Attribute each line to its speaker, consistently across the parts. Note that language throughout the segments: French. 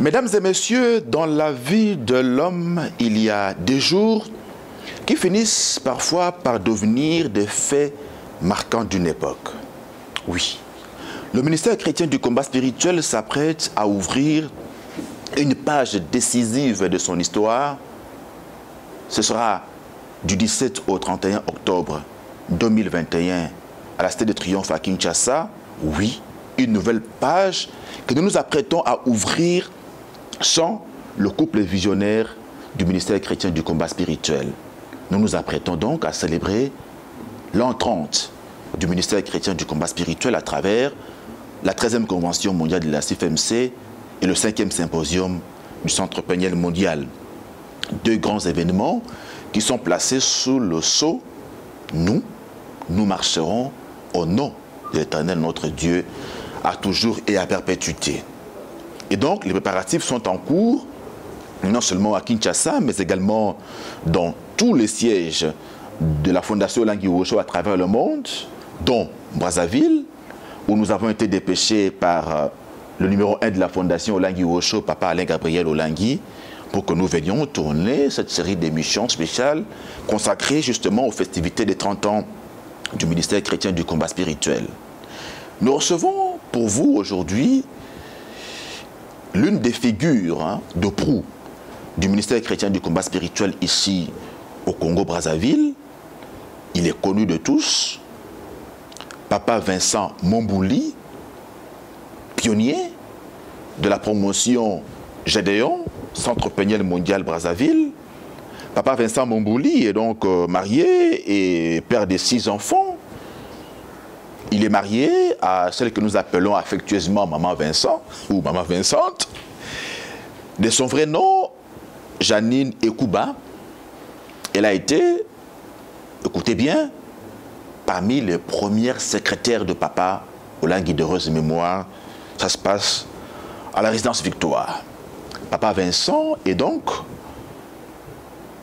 Speaker 1: Mesdames et messieurs, dans la vie de l'homme, il y a des jours qui finissent parfois par devenir des faits marquants d'une époque. Oui, le ministère chrétien du combat spirituel s'apprête à ouvrir une page décisive de son histoire. Ce sera du 17 au 31 octobre 2021 à la Cité de Triomphe à Kinshasa. Oui, une nouvelle page que nous nous apprêtons à ouvrir sans le couple visionnaire du ministère chrétien du combat spirituel. Nous nous apprêtons donc à célébrer l'an 30 du ministère chrétien du combat spirituel à travers la 13e convention mondiale de la CIFMC et le 5e symposium du Centre Peniel mondial. Deux grands événements qui sont placés sous le sceau « Nous marcherons au nom de l'Éternel notre Dieu à toujours et à perpétuité ». Et donc, les préparatifs sont en cours, non seulement à Kinshasa, mais également dans tous les sièges de la Fondation Olengi Osho à travers le monde, dont Brazzaville, où nous avons été dépêchés par le numéro 1 de la Fondation Olengi Osho, Papa Alain Gabriel Olengi, pour que nous venions tourner cette série d'émissions spéciales consacrées justement aux festivités des 30 ans du ministère chrétien du combat spirituel. Nous recevons pour vous aujourd'hui l'une des figures de proue du ministère chrétien du combat spirituel ici au Congo-Brazzaville. Il est connu de tous. Papa Vincent Mombouli, pionnier de la promotion Gédéon, Centre Peniel mondial Brazzaville. Papa Vincent Mombouli est donc marié et père de 6 enfants. Il est marié à celle que nous appelons affectueusement Maman Vincent ou Maman Vincente. De son vrai nom, Janine Ekouba. Elle a été, écoutez bien, parmi les premières secrétaires de Papa Olengi d'heureuse mémoire. Ça se passe à la résidence Victoire. Papa Vincent est donc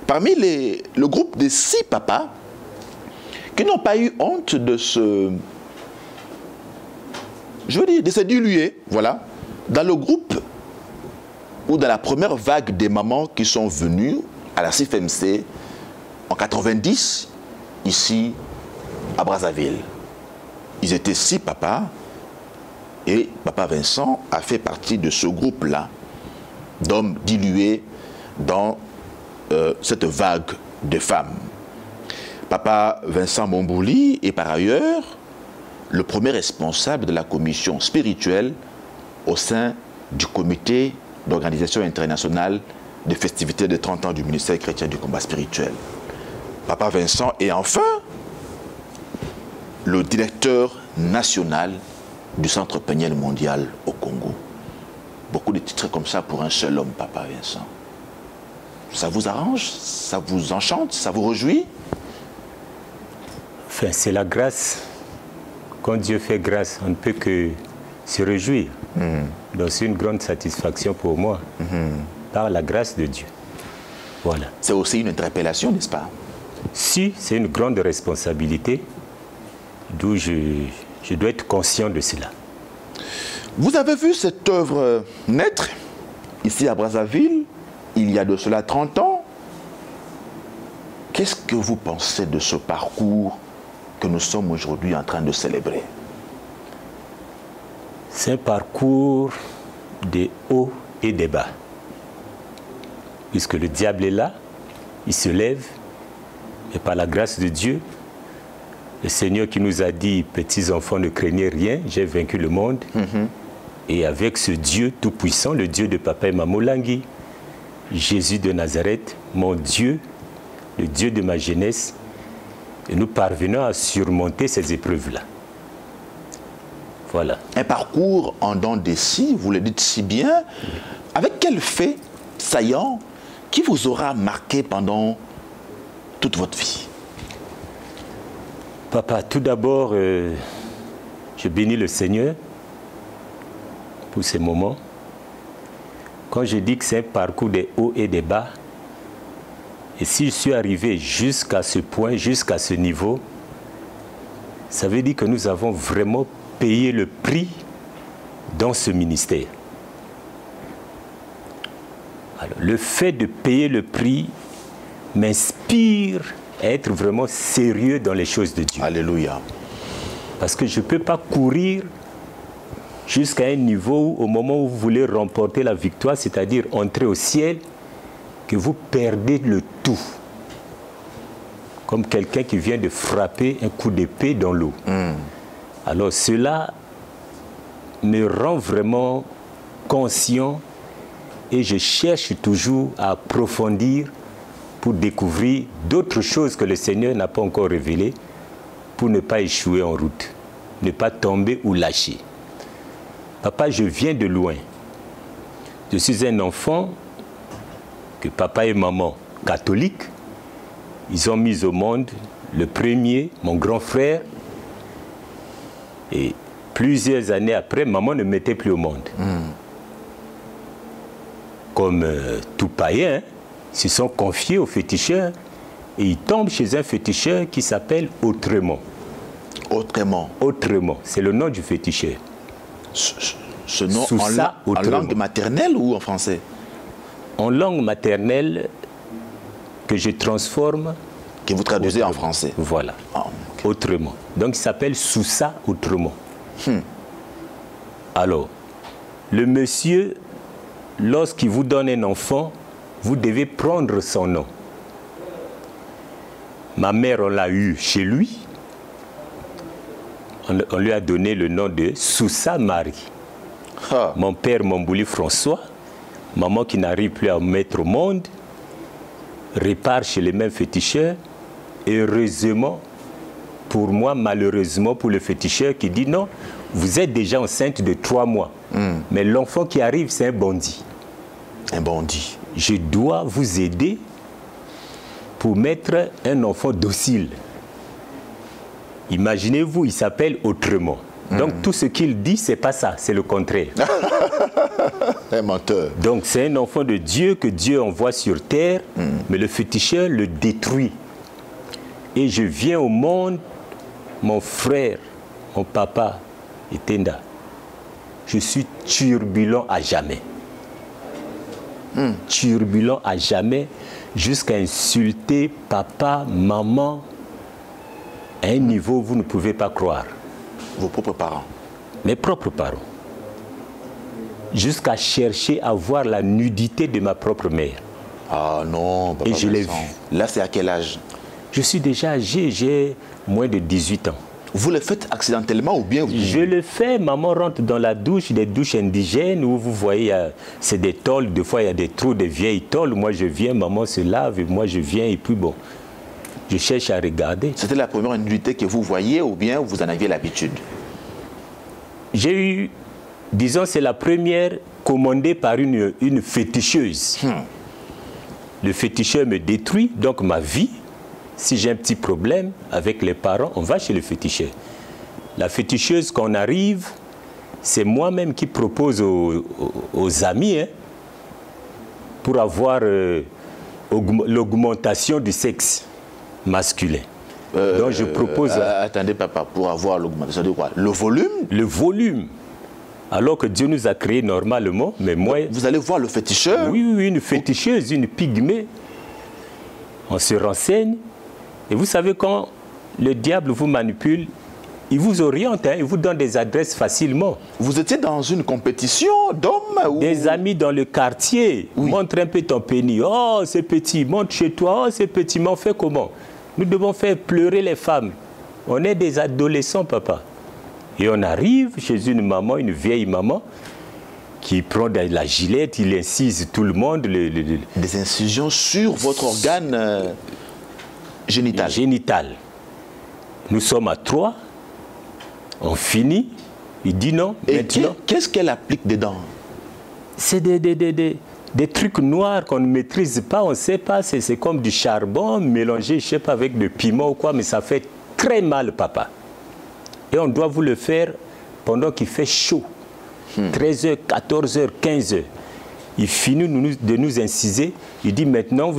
Speaker 1: parmi le groupe de 6 papas qui n'ont pas eu honte de se diluer, voilà, dans le groupe ou dans la première vague des mamans qui sont venues à la CIFMC en 90, ici à Brazzaville. Ils étaient 6 papas et Papa Vincent a fait partie de ce groupe-là d'hommes dilués dans cette vague de femmes. Papa Vincent Mombouli est par ailleurs le premier responsable de la commission spirituelle au sein du comité d'organisation internationale des festivités de 30 ans du ministère chrétien du combat spirituel. Papa Vincent est enfin le directeur national du Centre Peniel mondial au Congo. Beaucoup de titres comme ça pour un seul homme, Papa Vincent. Ça vous arrange? Ça vous enchante? Ça vous réjouit?
Speaker 2: Enfin, c'est la grâce. Quand Dieu fait grâce, on ne peut que se réjouir. Donc c'est une grande satisfaction pour moi, par la grâce de Dieu. Voilà.
Speaker 1: C'est aussi une interpellation, n'est-ce pas?
Speaker 2: Si, c'est une grande responsabilité, d'où je dois être conscient de cela.
Speaker 1: Vous avez vu cette œuvre naître, ici à Brazzaville, il y a de cela 30 ans. Qu'est-ce que vous pensez de ce parcours que nous sommes aujourd'hui en train de célébrer?
Speaker 2: C'est un parcours des hauts et des bas. Puisque le diable est là, il se lève, et par la grâce de Dieu, le Seigneur qui nous a dit, petits enfants, ne craignez rien, j'ai vaincu le monde. Et avec ce Dieu tout-puissant, le Dieu de Papa et Maman Olengi, Jésus de Nazareth, mon Dieu, le Dieu de ma jeunesse, et nous parvenons à surmonter ces épreuves-là. Voilà.
Speaker 1: Un parcours en dents de scie, vous le dites si bien. Avec quel fait saillant qui vous aura marqué pendant toute votre vie?
Speaker 2: Papa, tout d'abord, je bénis le Seigneur pour ces moments. Quand je dis que c'est un parcours des hauts et des bas, et si je suis arrivé jusqu'à ce point, jusqu'à ce niveau, ça veut dire que nous avons vraiment payé le prix dans ce ministère. Alors, le fait de payer le prix m'inspire à être vraiment sérieux dans les choses de Dieu.
Speaker 1: Alléluia.
Speaker 2: Parce que je ne peux pas courir jusqu'à un niveau où, au moment où vous voulez remporter la victoire, c'est-à-dire entrer au ciel, que vous perdez le tout. Comme quelqu'un qui vient de frapper un coup d'épée dans l'eau. Alors cela me rend vraiment conscient et je cherche toujours à approfondir pour découvrir d'autres choses que le Seigneur n'a pas encore révélées pour ne pas échouer en route, ne pas tomber ou lâcher. Papa, je viens de loin. Je suis un enfant que papa et maman catholiques, ils ont mis au monde le premier, mon grand frère, et plusieurs années après, maman ne mettait plus au monde. Comme tout païen, ils se sont confiés aux féticheurs et ils tombent chez un féticheur qui s'appelle Autrement.
Speaker 1: Autrement.
Speaker 2: Autrement, c'est le nom du féticheur.
Speaker 1: Ce nom en langue maternelle ou en français? En
Speaker 2: langue maternelle que je transforme.
Speaker 1: Que vous traduisez en français.
Speaker 2: Voilà. Ah, okay. Autrement. Donc il s'appelle Sousa Autrement. Alors, le monsieur, lorsqu'il vous donne un enfant, vous devez prendre son nom. Ma mère, on l'a eu chez lui. On lui a donné le nom de Sousa Marie. Ah. Mon père, Mambouli François, maman qui n'arrive plus à mettre au monde, répare chez les mêmes féticheurs. Et heureusement, pour moi, malheureusement pour le féticheur qui dit non, vous êtes déjà enceinte de 3 mois. Mais l'enfant qui arrive, c'est un bandit.
Speaker 1: Un bandit.
Speaker 2: Je dois vous aider pour mettre un enfant docile. Imaginez-vous, il s'appelle Autrement. Donc tout ce qu'il dit, c'est pas ça, c'est le contraire.
Speaker 1: Un menteur.
Speaker 2: Donc c'est un enfant de Dieu que Dieu envoie sur terre, mais le féticheur le détruit. Et je viens au monde, mon frère, mon papa, Etenda. Je suis turbulent à jamais. Turbulent à jamais, jusqu'à insulter papa, maman, à un niveau où vous ne pouvez pas croire.
Speaker 1: Vos propres parents?
Speaker 2: Mes propres parents. Jusqu'à chercher à voir la nudité de ma propre mère.
Speaker 1: Ah non, papa.
Speaker 2: Et je l'ai vu.
Speaker 1: Là, c'est à quel âge?
Speaker 2: Je suis déjà âgé, j'ai moins de 18 ans.
Speaker 1: Vous le faites accidentellement ou bien vous...
Speaker 2: Je le fais, maman rentre dans la douche, des douches indigènes où vous voyez, c'est des tôles, des fois il y a des trous, des vieilles tôles. Moi je viens, maman se lave, et moi je viens et puis bon, je cherche à regarder.
Speaker 1: C'était la première nudité que vous voyez ou bien vous en aviez l'habitude?
Speaker 2: J'ai eu, disons, c'est la première commandée par une féticheuse. Le féticheur me détruit, donc ma vie. Si j'ai un petit problème avec les parents, on va chez le féticheur. La féticheuse, quand on arrive, c'est moi-même qui propose aux amis pour avoir l'augmentation du sexe masculin. Donc je propose...
Speaker 1: attendez papa, pour avoir l'augmentation de quoi? Le volume?
Speaker 2: Le volume. Alors que Dieu nous a créés normalement, mais moi...
Speaker 1: Vous allez voir le féticheur?
Speaker 2: Oui, une féticheuse, une pygmée. On se renseigne. Et vous savez, quand le diable vous manipule, il vous oriente, il vous donne des adresses facilement.
Speaker 1: Vous étiez dans une compétition d'hommes ou...
Speaker 2: Des amis dans le quartier, montre un peu ton pénis. Oh, c'est petit, montre chez toi, oh, c'est petit, mais on fait comment? Nous devons faire pleurer les femmes. On est des adolescents, papa. Et on arrive chez une maman, une vieille maman, qui prend de la gilette, il incise tout le monde.
Speaker 1: Des incisions sur votre organe génital.
Speaker 2: Génital. Nous sommes à 3, on finit, il dit non.
Speaker 1: Et qu'est-ce qu'elle applique dedans?
Speaker 2: C'est des trucs noirs qu'on ne maîtrise pas, on ne sait pas, c'est comme du charbon mélangé, je ne sais pas, avec du piment ou quoi, mais ça fait très mal, papa. Et on doit vous le faire pendant qu'il fait chaud. 13h, 14h, 15h. Il finit de nous inciser, il dit maintenant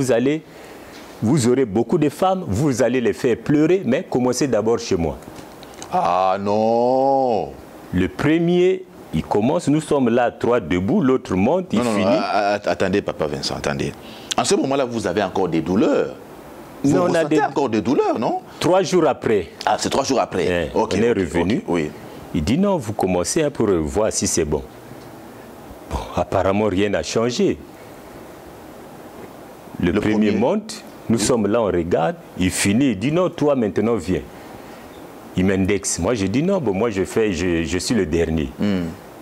Speaker 2: vous aurez beaucoup de femmes, vous allez les faire pleurer, mais commencez d'abord chez moi.
Speaker 1: Ah non!
Speaker 2: Le premier il commence, nous sommes là, 3 debout, l'autre monte, il finit.
Speaker 1: Attendez, Papa Vincent, attendez. En ce moment-là, vous avez encore des douleurs. Vous ressentez encore des douleurs, non?
Speaker 2: 3 jours après.
Speaker 1: Ah, c'est 3 jours après.
Speaker 2: On est revenu.
Speaker 1: Oui.
Speaker 2: Il dit non, vous commencez pour voir si c'est bon. Bon, apparemment, rien n'a changé. Le premier monte, nous sommes là, on regarde, il finit, il dit non, toi maintenant viens. Il m'indexe. Moi, je dis non, bon, moi je suis le dernier.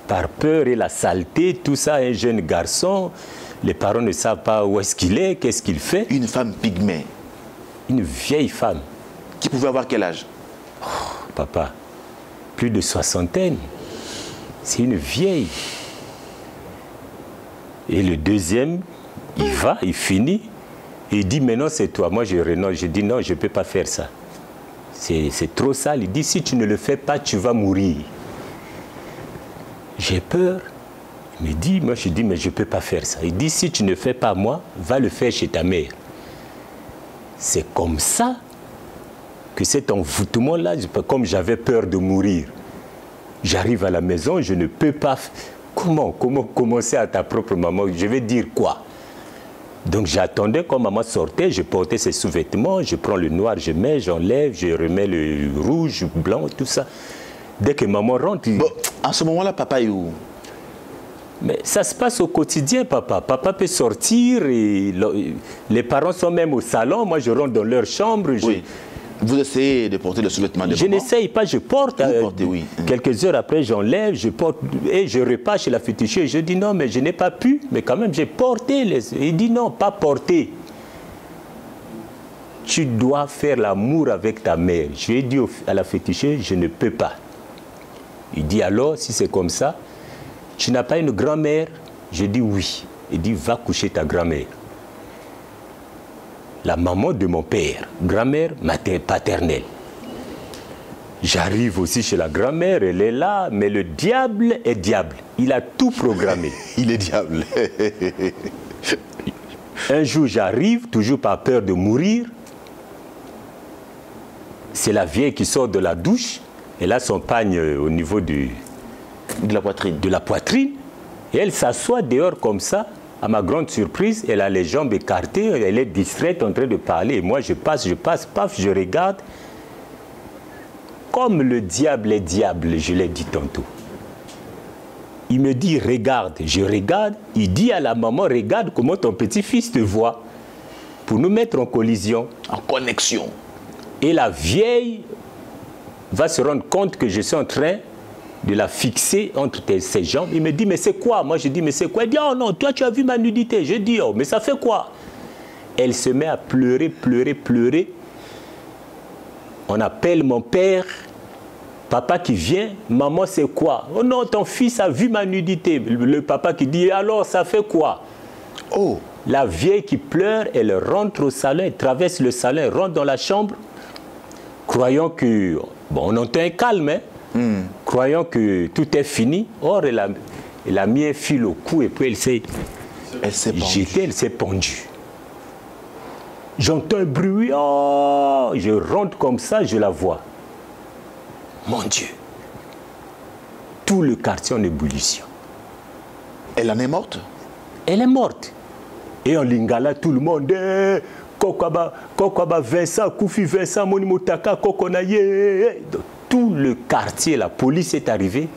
Speaker 2: Par peur et la saleté, tout ça, un jeune garçon, les parents ne savent pas où est-ce qu'il est, qu'est-ce qu'il fait.
Speaker 1: Une femme pygmée.
Speaker 2: Une vieille femme.
Speaker 1: Qui pouvait avoir quel âge?
Speaker 2: Oh, papa, plus de 60aine. C'est une vieille. Et le deuxième, il va, il finit, et il dit maintenant c'est toi. Moi je renonce, je dis non, je ne peux pas faire ça. C'est trop sale. Il dit si tu ne le fais pas, tu vas mourir. J'ai peur. Il me dit, moi je dis mais je ne peux pas faire ça. Il dit si tu ne fais pas moi, va le faire chez ta mère. C'est comme ça que cet envoûtement-là, comme j'avais peur de mourir, j'arrive à la maison, je ne peux pas... Comment commencer à ta propre maman? Je vais dire quoi? Donc j'attendais quand maman sortait, je portais ses sous-vêtements, je prends le noir, je mets, j'enlève, je remets le rouge, blanc, tout ça. Dès que maman rentre...
Speaker 1: Bon, en ce moment-là, papa est où?
Speaker 2: Mais ça se passe au quotidien, papa. Papa peut sortir, et les parents sont même au salon, moi je rentre dans leur chambre.
Speaker 1: Oui. Vous essayez de porter le sous-vêtement de maman?
Speaker 2: Je n'essaye pas, je porte.
Speaker 1: Vous portez, oui.
Speaker 2: Quelques heures après, j'enlève, je porte, et je repars chez la féticheuse. Je dis non, mais je n'ai pas pu, mais quand même j'ai porté. Il dit non, pas porter. Tu dois faire l'amour avec ta mère. Je lui ai dit à la féticheuse, je ne peux pas. Il dit alors, si c'est comme ça, tu n'as pas une grand-mère? Je dis oui. Il dit va coucher ta grand-mère. La maman de mon père, grand-mère paternelle. J'arrive aussi chez la grand-mère, elle est là, mais le diable est diable. Il a tout programmé.
Speaker 1: Il est diable.
Speaker 2: Un jour, j'arrive, toujours par peur de mourir. C'est la vieille qui sort de la douche. Elle a son pagne au niveau de la poitrine. Et elle s'assoit dehors comme ça. À ma grande surprise, elle a les jambes écartées, elle est distraite en train de parler. Et moi, je passe, paf, je regarde. Comme le diable est diable, je l'ai dit tantôt. Il me dit, regarde. Je regarde. Il dit à la maman, regarde comment ton petit-fils te voit. Pour nous mettre en collision.
Speaker 1: En connexion.
Speaker 2: Et la vieille va se rendre compte que je suis en train de la fixer entre ses jambes. Il me dit, mais c'est quoi? Moi, je dis, mais c'est quoi? Il dit, oh non, toi, tu as vu ma nudité. Je dis, oh, mais ça fait quoi? Elle se met à pleurer, pleurer, pleurer. On appelle mon père, papa qui vient, maman, c'est quoi? Oh non, ton fils a vu ma nudité. Le papa qui dit, alors, ça fait quoi?
Speaker 1: Oh!
Speaker 2: La vieille qui pleure, elle rentre au salon, elle traverse le salon, elle rentre dans la chambre, croyant que, bon, on entend un calme, hein? Croyant que tout est fini. Or, elle a mis un fil au cou et puis elle s'est jetée, elle s'est pendue. J'entends un bruit, oh, je rentre comme ça, je la vois. Mon Dieu, tout le quartier en ébullition.
Speaker 1: Elle en est morte?
Speaker 2: Elle est morte. Et en lingala, tout le monde, Kokaba Vincent, Koufi Vincent, Monimotaka, Kokonaye. Tout le quartier, la police est arrivée.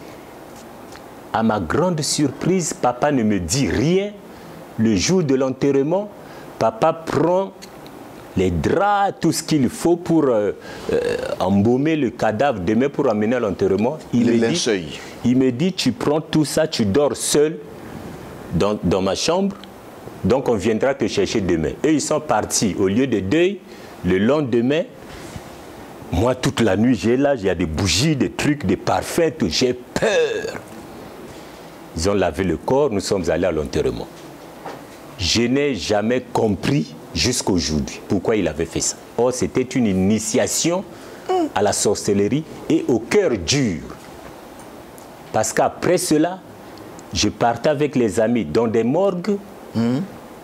Speaker 2: À ma grande surprise, papa ne me dit rien. Le jour de l'enterrement, papa prend les draps, tout ce qu'il faut pour embaumer le cadavre demain pour amener à l'enterrement. Il me dit, tu prends tout ça, tu dors seul dans ma chambre, donc on viendra te chercher demain. Eux, ils sont partis au lieu de deuil. Le lendemain, moi, toute la nuit, il y a des bougies, des trucs, des parfums, tout. J'ai peur. Ils ont lavé le corps, nous sommes allés à l'enterrement. Je n'ai jamais compris jusqu'aujourd'hui pourquoi il avait fait ça. Or, c'était une initiation à la sorcellerie et au cœur dur. Parce qu'après cela, je partais avec les amis dans des morgues,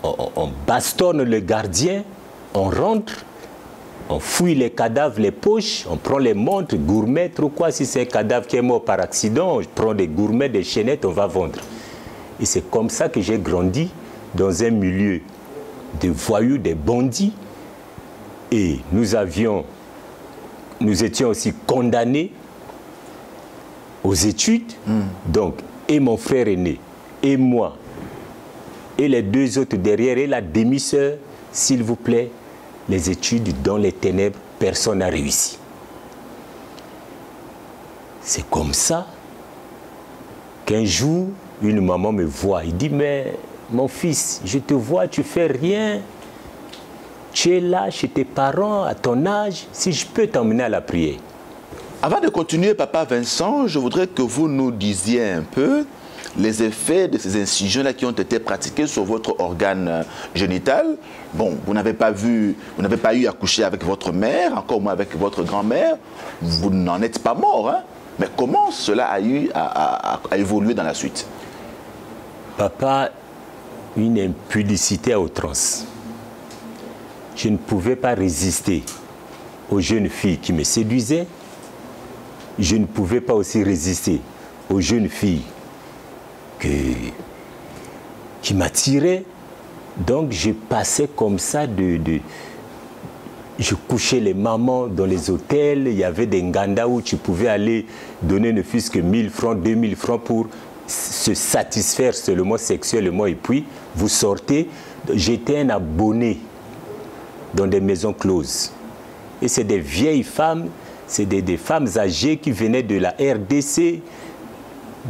Speaker 2: on bastonne le gardien, on rentre. On fouille les cadavres, les poches, on prend les montres, gourmettes ou quoi. Si c'est un cadavre qui est mort par accident, on prend des gourmets, des chaînettes, on va vendre. Et c'est comme ça que j'ai grandi dans un milieu de voyous, des bandits. Et nous étions aussi condamnés aux études. Donc, et mon frère aîné, et moi, et les deux autres derrière, et la demi-sœur, s'il vous plaît, les études dans les ténèbres, personne n'a réussi. C'est comme ça qu'un jour, une maman me voit. Il dit, mais mon fils, je te vois, tu fais rien. Tu es là chez tes parents, à ton âge, si je peux t'emmener à la prière.
Speaker 1: Avant de continuer, Papa Vincent, je voudrais que vous nous disiez un peu les effets de ces incisions-là qui ont été pratiquées sur votre organe génital. Bon, vous n'avez pas eu à coucher avec votre mère, encore moins avec votre grand-mère. Vous n'en êtes pas mort, hein? Mais comment cela a eu à évoluer dans la suite?
Speaker 2: Papa, une impudicité à outrance. Je ne pouvais pas résister aux jeunes filles qui me séduisaient. Je ne pouvais pas aussi résister aux jeunes filles qui m'attiraient. Donc je passais comme ça je couchais les mamans dans les hôtels. Il y avait des ngandas où tu pouvais aller donner ne fût-ce que 1000 francs, 2000 francs pour se satisfaire seulement sexuellement. Et puis vous sortez. J'étais un abonné dans des maisons closes. Et c'est des vieilles femmes, c'est des femmes âgées qui venaient de la RDC.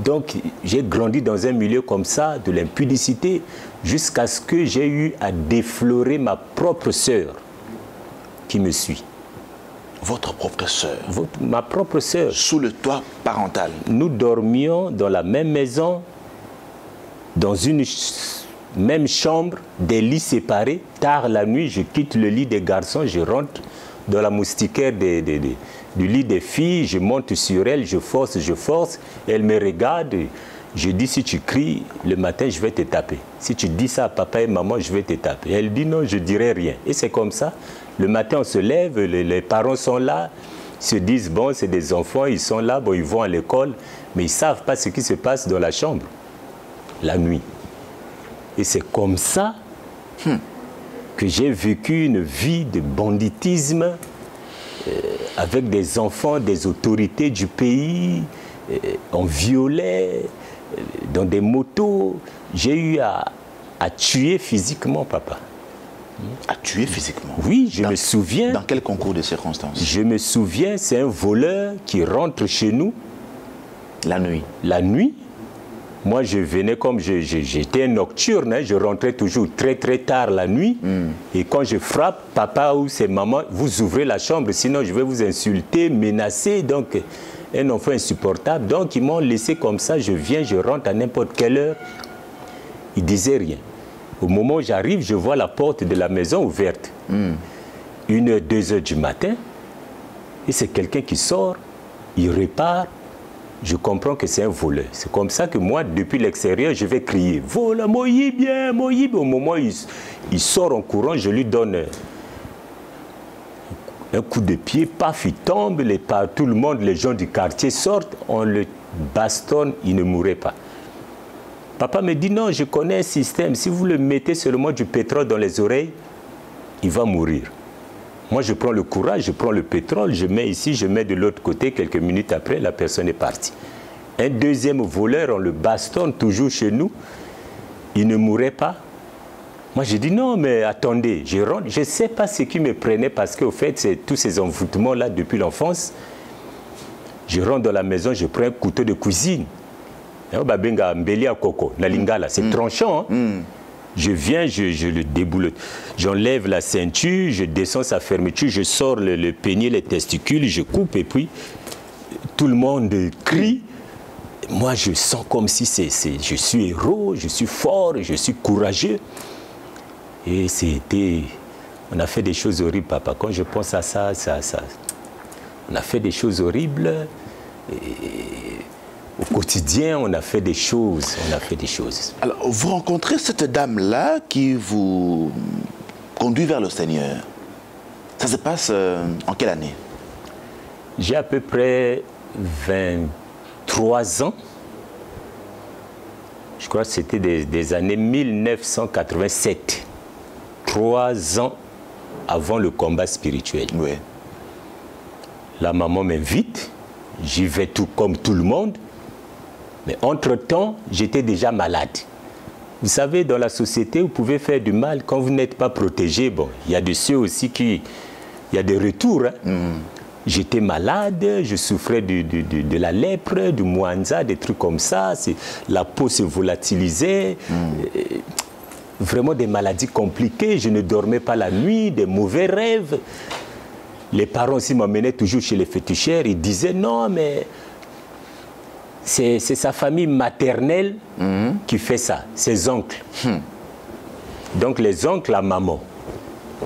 Speaker 2: Donc j'ai grandi dans un milieu comme ça, de l'impudicité, jusqu'à ce que j'ai eu à déflorer ma propre sœur qui me suit.
Speaker 1: Votre propre sœur?
Speaker 2: Ma propre sœur.
Speaker 1: Sous le toit parental?
Speaker 2: Nous dormions dans la même maison, dans une même chambre, des lits séparés. Tard la nuit, je quitte le lit des garçons, je rentre dans la moustiquaire du lit des filles, je monte sur elle, je force, elle me regarde, je dis si tu cries, le matin je vais te taper. Si tu dis ça à papa et maman, je vais te taper. Elle dit non, je ne dirai rien. Et c'est comme ça, le matin on se lève, les parents sont là, se disent bon c'est des enfants, ils sont là, bon, ils vont à l'école, mais ils ne savent pas ce qui se passe dans la chambre, la nuit. Et c'est comme ça que j'ai vécu une vie de banditisme avec des enfants, des autorités du pays. On violait dans des motos. J'ai eu à tuer physiquement, papa.
Speaker 1: À tuer physiquement?
Speaker 2: Oui, je me souviens.
Speaker 1: Dans quel concours de circonstances?
Speaker 2: Je me souviens, c'est un voleur qui rentre chez nous.
Speaker 1: La nuit? La
Speaker 2: nuit. Moi, je venais comme j'étais un nocturne, hein, je rentrais toujours très très tard la nuit. Et quand je frappe, papa ou ses mamans, vous ouvrez la chambre, sinon je vais vous insulter, menacer. Donc, un enfant insupportable. Donc, ils m'ont laissé comme ça, je viens, je rentre à n'importe quelle heure. Ils ne disaient rien. Au moment où j'arrive, je vois la porte de la maison ouverte. 1h, 2h du matin. Et c'est quelqu'un qui sort, il repart. Je comprends que c'est un voleur. C'est comme ça que moi, depuis l'extérieur, je vais crier « Vola, Moïse, bien, Moïse !» Au moment où il sort en courant, je lui donne un coup de pied, paf, il tombe, tout le monde, les gens du quartier sortent, on le bastonne, il ne mourrait pas. Papa me dit « Non, je connais un système, si vous le mettez seulement du pétrole dans les oreilles, il va mourir. » Moi, je prends le courage, je prends le pétrole, je mets ici, je mets de l'autre côté. Quelques minutes après, la personne est partie. Un deuxième voleur, on le bastonne toujours chez nous. Il ne mourrait pas. Moi, je dis non, mais attendez, je rentre. Je ne sais pas ce qui me prenait parce qu'au fait, c'est tous ces envoûtements-là depuis l'enfance. Je rentre dans la maison, je prends un couteau de cuisine. C'est tranchant. Hein? Je viens, je le déboule. J'enlève la ceinture, je descends sa fermeture, je sors le pénier, les testicules, je coupe et puis tout le monde crie. Moi, je sens comme si je suis héros, je suis fort, je suis courageux. Et c'était... On a fait des choses horribles, papa. Quand je pense à ça, on a fait des choses horribles. Au quotidien, on a fait des choses,
Speaker 1: Alors, vous rencontrez cette dame-là qui vous conduit vers le Seigneur. Ça se passe en quelle année?
Speaker 2: J'ai à peu près 23 ans. Je crois que c'était des années 1987. 3 ans avant le combat spirituel.
Speaker 1: Oui.
Speaker 2: La maman m'invite. J'y vais tout comme tout le monde. Mais entre-temps, j'étais déjà malade. Vous savez, dans la société, vous pouvez faire du mal quand vous n'êtes pas protégé. Bon, il y a de ceux aussi qui... Il y a des retours. Hein. J'étais malade, je souffrais de la lèpre, du mouanza, des trucs comme ça. La peau se volatilisait. Vraiment des maladies compliquées. Je ne dormais pas la nuit, des mauvais rêves. Les parents aussi m'emmenaient toujours chez les féticheurs. Ils disaient non, mais c'est sa famille maternelle qui fait ça, ses oncles. Donc les oncles à maman,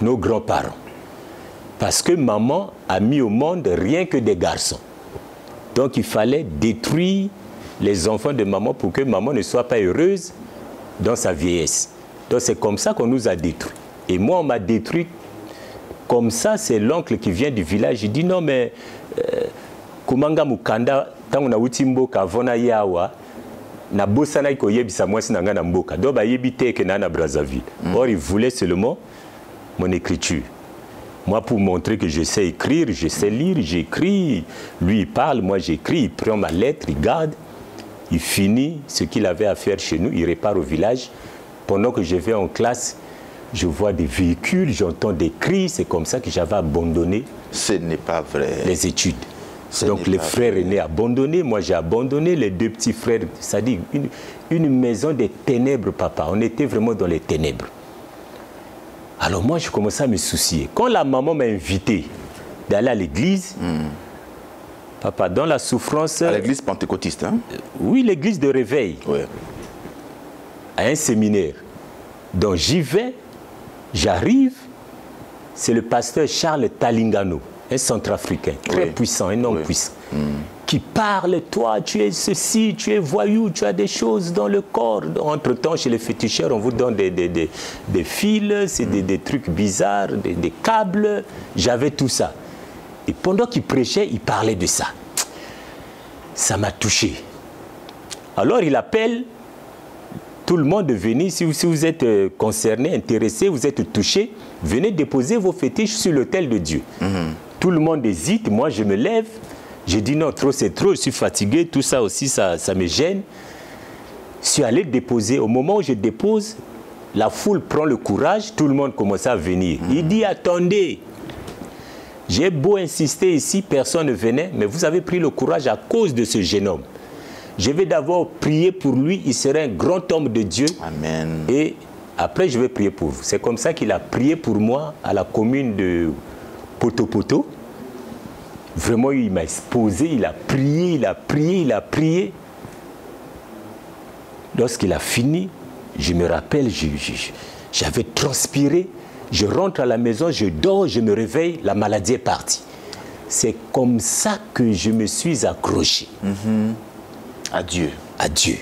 Speaker 2: nos grands-parents. Parce que maman a mis au monde rien que des garçons. Donc il fallait détruire les enfants de maman pour que maman ne soit pas heureuse dans sa vieillesse. Donc c'est comme ça qu'on nous a détruits. Et moi on m'a détruit comme ça. C'est l'oncle qui vient du village. Il dit non mais Kumanga Mukanda tango uti mboka avona yawa na bosana iko yebisa mwasi nanga na mboka. Donc ba yebite ke na Brazzaville. Or il voulait seulement mon écriture. Moi, pour montrer que je sais écrire, je sais lire, j'écris. Lui, il parle, moi, j'écris. Il prend ma lettre, il garde. Il finit ce qu'il avait à faire chez nous. Il repart au village. Pendant que je vais en classe, je vois des véhicules, j'entends des cris. C'est comme ça que j'avais abandonné.
Speaker 1: Ce n'est pas vrai.
Speaker 2: Les études. Donc, les frères aînés abandonnés. Moi, j'ai abandonné les deux petits frères. C'est-à-dire une maison des ténèbres, papa. On était vraiment dans les ténèbres. Alors moi, je commençais à me soucier. Quand la maman m'a invité d'aller à l'église, papa, dans la souffrance...
Speaker 1: À l'église pentecôtiste, hein?
Speaker 2: Oui, l'église de réveil.
Speaker 1: Oui.
Speaker 2: À un séminaire. Donc j'y vais, j'arrive, c'est le pasteur Charles Talingano, un centrafricain, très puissant, un homme puissant, qui parle, toi, tu es ceci, tu es voyou, tu as des choses dans le corps. Entre-temps, chez les féticheurs, on vous donne des fils, c'est des trucs bizarres, des câbles. J'avais tout ça. Et pendant qu'il prêchait, il parlait de ça. Ça m'a touché. Alors, il appelle tout le monde de venir. Si vous êtes concerné, intéressé, vous êtes touché, venez déposer vos fétiches sur l'autel de Dieu. Tout le monde hésite. Moi, je me lève. J'ai dit non, trop c'est trop, je suis fatigué, tout ça aussi, ça me gêne. Je suis allé déposer. Au moment où je dépose, la foule prend le courage, tout le monde commence à venir. Il dit attendez, j'ai beau insister ici, personne ne venait, mais vous avez pris le courage à cause de ce jeune homme. Je vais d'abord prier pour lui, il serait un grand homme de Dieu.
Speaker 1: Amen.
Speaker 2: Et après, je vais prier pour vous. C'est comme ça qu'il a prié pour moi à la commune de Poto-Poto. Vraiment, il m'a exposé, il a prié, il a prié, il a prié. Lorsqu'il a fini, je me rappelle, j'avais transpiré. Je rentre à la maison, je dors, je me réveille, la maladie est partie. C'est comme ça que je me suis accroché.
Speaker 1: À Dieu.
Speaker 2: À Dieu.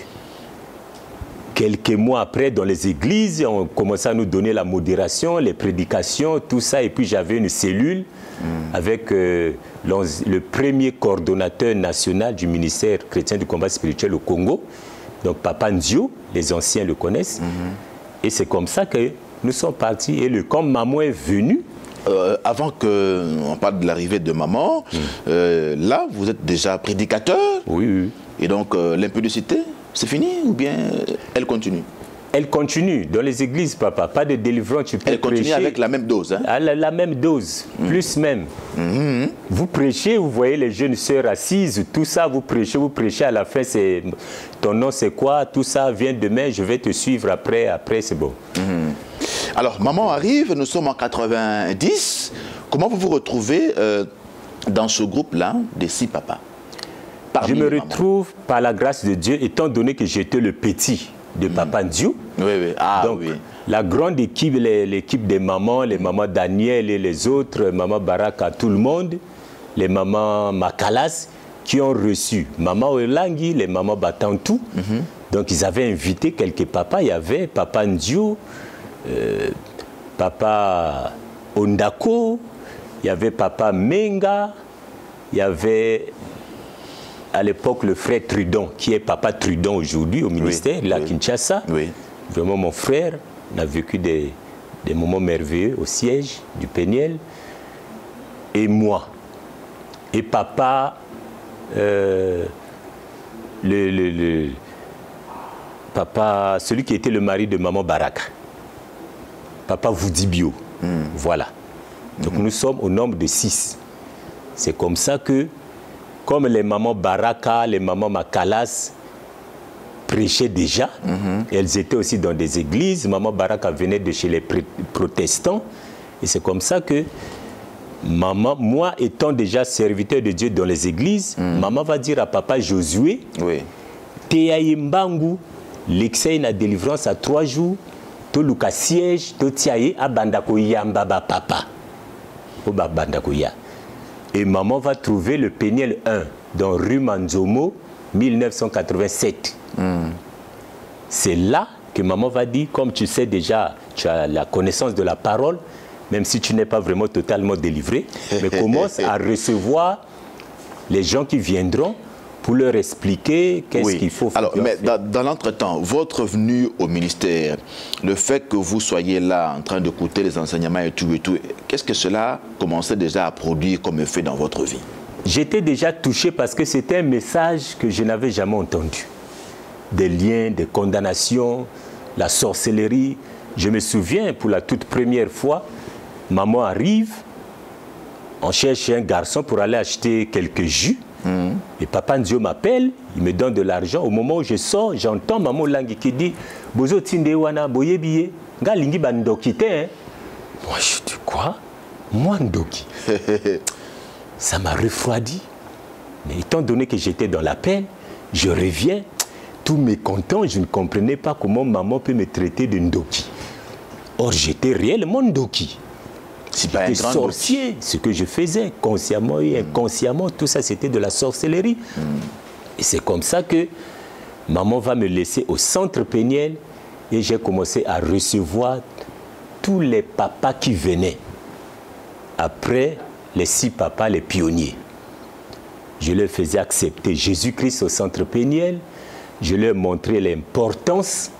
Speaker 2: Quelques mois après, dans les églises, on commençait à nous donner la modération, les prédications, tout ça. Et puis j'avais une cellule avec le premier coordonnateur national du ministère chrétien du combat spirituel au Congo. Donc Papa Nzio, les anciens le connaissent. Et c'est comme ça que nous sommes partis. Et quand maman est venue...
Speaker 1: avant qu'on parle de l'arrivée de maman, là, vous êtes déjà prédicateur.
Speaker 2: Oui, oui.
Speaker 1: Et donc, l'impudicité, c'est fini ou bien elle continue?
Speaker 2: Elle continue dans les églises, papa. Pas de délivrance, tu peux
Speaker 1: Elle continue
Speaker 2: prêcher
Speaker 1: avec la même dose. Hein?
Speaker 2: La même dose, plus même. Vous prêchez, vous voyez les jeunes sœurs assises, tout ça, vous prêchez, à la fin, c'est ton nom c'est quoi? Tout ça, viens demain, je vais te suivre après c'est bon.
Speaker 1: Alors, maman arrive, nous sommes en 90. Comment vous vous retrouvez dans ce groupe-là des 6 papas?
Speaker 2: Je me retrouve par la grâce de Dieu, étant donné que j'étais le petit de Papa Nzio.
Speaker 1: Oui, oui. Ah,
Speaker 2: donc,
Speaker 1: oui.
Speaker 2: la grande équipe, l'équipe des mamans, les mamans Daniel et les autres, maman Baraka, tout le monde, les mamans Makalas, qui ont reçu maman Oelangi, les mamans Batantou. Donc, ils avaient invité quelques papas. Il y avait Papa Nzio, Papa Ondako, il y avait papa Menga, il y avait à l'époque le frère Trudon, qui est papa Trudon aujourd'hui au ministère, il est à Kinshasa.
Speaker 1: Oui.
Speaker 2: Vraiment mon frère, on a vécu des moments merveilleux au siège du Péniel. Et moi. Et papa, papa, celui qui était le mari de maman Baraka. Papa Voudibio. Voilà. Donc nous sommes au nombre de 6. C'est comme ça que, comme les mamans Baraka, les mamans Makalas prêchaient déjà, elles étaient aussi dans des églises. Maman Baraka venait de chez les protestants. Et c'est comme ça que maman, moi étant déjà serviteur de Dieu dans les églises, maman va dire à papa Josué, Teyaye Mbangu, l'excès na délivrance à 3 jours, to luka siège, to tiaye a bandakoya mbaba papa. Et maman va trouver le Péniel 1 dans rue Manzomo, 1987. C'est là que maman va dire, comme tu sais déjà, tu as la connaissance de la parole, même si tu n'es pas vraiment totalement délivré, mais commence à recevoir les gens qui viendront pour leur expliquer qu'est-ce qu'il faut faire.
Speaker 1: Alors, mais dans l'entretemps, votre venue au ministère, le fait que vous soyez là en train d'écouter les enseignements et tout, qu'est-ce que cela commençait déjà à produire comme effet dans votre vie?
Speaker 2: J'étais déjà touché parce que c'était un message que je n'avais jamais entendu. Des liens, des condamnations, la sorcellerie. Je me souviens, pour la toute première fois, maman arrive, on cherche un garçon pour aller acheter quelques jus. Et papa Nzio m'appelle, il me donne de l'argent. Au moment où je sors, j'entends maman Langi qui dit Bozo tinde wana boye biye, nga lingi bandoki te. Moi je dis quoi? Moi ndoki. Ça m'a refroidi. Mais étant donné que j'étais dans l'appel, je reviens, tout mécontent, je ne comprenais pas comment maman peut me traiter de ndoki. Or j'étais réellement ndoki. J'étais sorcier, ce que je faisais, consciemment et inconsciemment, tout ça c'était de la sorcellerie. Et c'est comme ça que maman va me laisser au centre Péniel et j'ai commencé à recevoir tous les papas qui venaient. Après les 6 papas, les pionniers. Je leur faisais accepter Jésus-Christ au centre Péniel, je leur montrais l'importance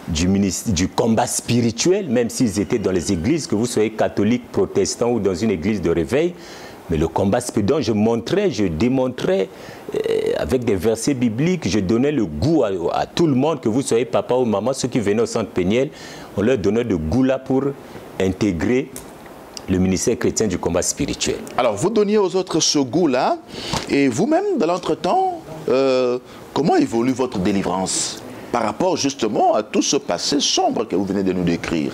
Speaker 2: du combat spirituel, même s'ils étaient dans les églises, que vous soyez catholique, protestant ou dans une église de réveil. Mais le combat spirituel, je montrais, je démontrais avec des versets bibliques, je donnais le goût à tout le monde, que vous soyez papa ou maman, ceux qui venaient au centre Péniel, on leur donnait le goût là pour intégrer le ministère chrétien du combat spirituel.
Speaker 1: Alors, vous donniez aux autres ce goût-là, et vous-même, dans l'entretemps, comment évolue votre délivrance par rapport justement à tout ce passé sombre que vous venez de nous décrire?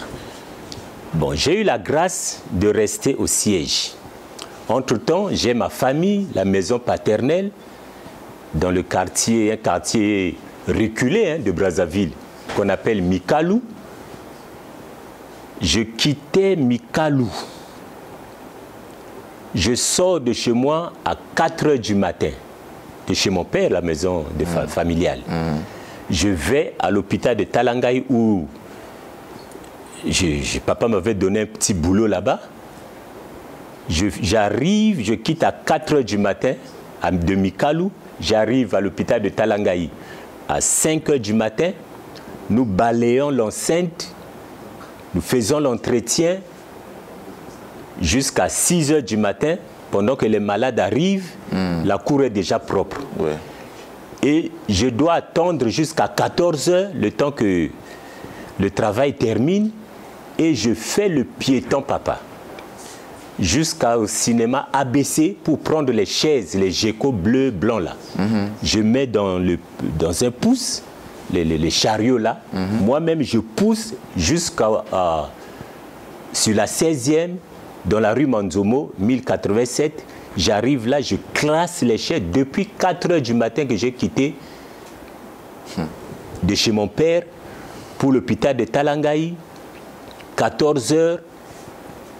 Speaker 2: Bon, j'ai eu la grâce de rester au siège. Entre-temps, j'ai ma famille, la maison paternelle, dans le quartier, un quartier reculé de Brazzaville, qu'on appelle Mikalou. Je quittais Mikalou. Je sors de chez moi à 4 h du matin, de chez mon père, la maison familiale. Je vais à l'hôpital de Talangaï où papa m'avait donné un petit boulot là-bas. J'arrive, je quitte à 4 h du matin de Mikalou. J'arrive à l'hôpital de Talangaï à 5 h du matin. Nous balayons l'enceinte, nous faisons l'entretien jusqu'à 6 h du matin. Pendant que les malades arrivent, la cour est déjà propre. Et je dois attendre jusqu'à 14 h, le temps que le travail termine, et je fais le piéton, papa, jusqu'au cinéma ABC pour prendre les chaises, les gécos bleus, blancs là. Je mets dans un pouce les chariots là. Moi-même, je pousse jusqu'à sur la 16e, dans la rue Manzomo, 1087. J'arrive là, je classe les chaises depuis 4 h du matin que j'ai quitté de chez mon père pour l'hôpital de Talangaï. 14 h,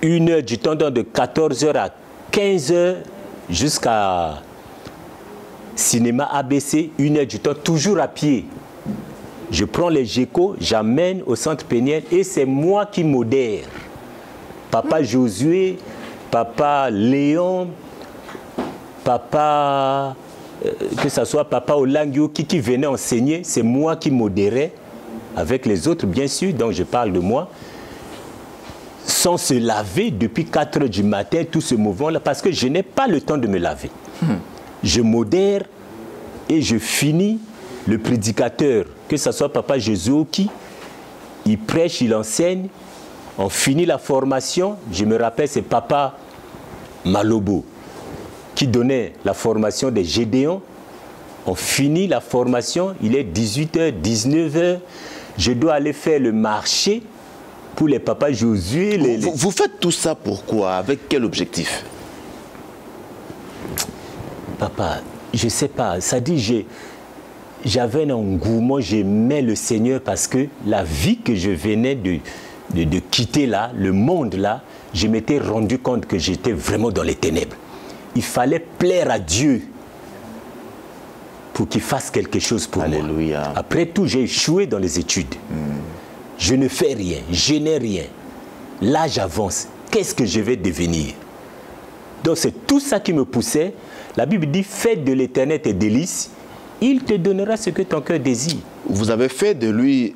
Speaker 2: 1 h du temps, de 14 h à 15 h jusqu'à cinéma ABC, 1 h du temps, toujours à pied. Je prends les gécos, j'amène au centre Péniel et c'est moi qui modère. Papa Josué, papa Léon, papa, que ce soit papa Olangio qui venait enseigner, c'est moi qui modérais, avec les autres bien sûr, donc je parle de moi, sans se laver depuis 4 heures du matin, tout ce mouvement-là, parce que je n'ai pas le temps de me laver. Je modère et je finis le prédicateur, que ce soit papa Jésus-Oki, il prêche, il enseigne, on finit la formation, je me rappelle c'est papa Malobo qui donnait la formation des Gédéons, on finit la formation, il est 18h, 19h, je dois aller faire le marché pour les papas Josué.
Speaker 1: Vous faites tout ça pourquoi? Avec quel objectif?
Speaker 2: Papa, je ne sais pas, ça dit j'avais un engouement, j'aimais le Seigneur parce que la vie que je venais de quitter là, le monde là, je m'étais rendu compte que j'étais vraiment dans les ténèbres. Il fallait plaire à Dieu pour qu'il fasse quelque chose pour
Speaker 1: Alléluia.
Speaker 2: moi. Après tout, j'ai échoué dans les études. Je ne fais rien, je n'ai rien. L'âge avance. Qu'est-ce que je vais devenir? Donc c'est tout ça qui me poussait. La Bible dit, fais de l'Éternel tes délices, il te donnera ce que ton cœur désire.
Speaker 1: Vous avez fait de lui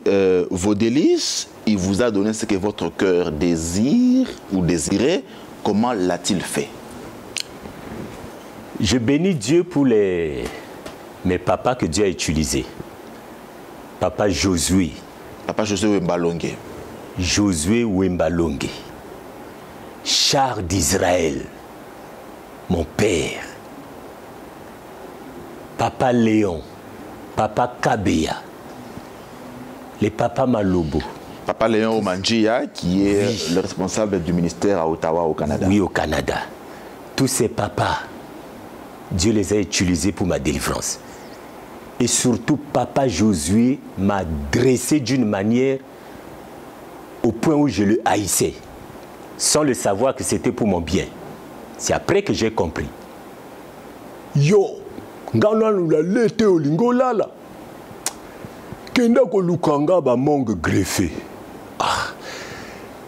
Speaker 1: vos délices, il vous a donné ce que votre cœur désire ou désirait. Comment l'a-t-il fait?
Speaker 2: Je bénis Dieu pour mes papas que Dieu a utilisés. Papa Josué.
Speaker 1: Papa Josué Wembalonge.
Speaker 2: Josué Wembalonge. Char d'Israël. Mon père. Papa Léon. Papa Kabea. Les papas Malobo.
Speaker 1: Papa Léon Omanjia, qui est le responsable du ministère à Ottawa, au Canada.
Speaker 2: Oui, au Canada. Tous ces papas, Dieu les a utilisés pour ma délivrance. Et surtout, papa Josué m'a dressé d'une manière au point où je le haïssais, sans le savoir que c'était pour mon bien. C'est après que j'ai compris. Yo, ngana lula lete olingo lala. Kenda ko lukanga ba mong greffé. Ah.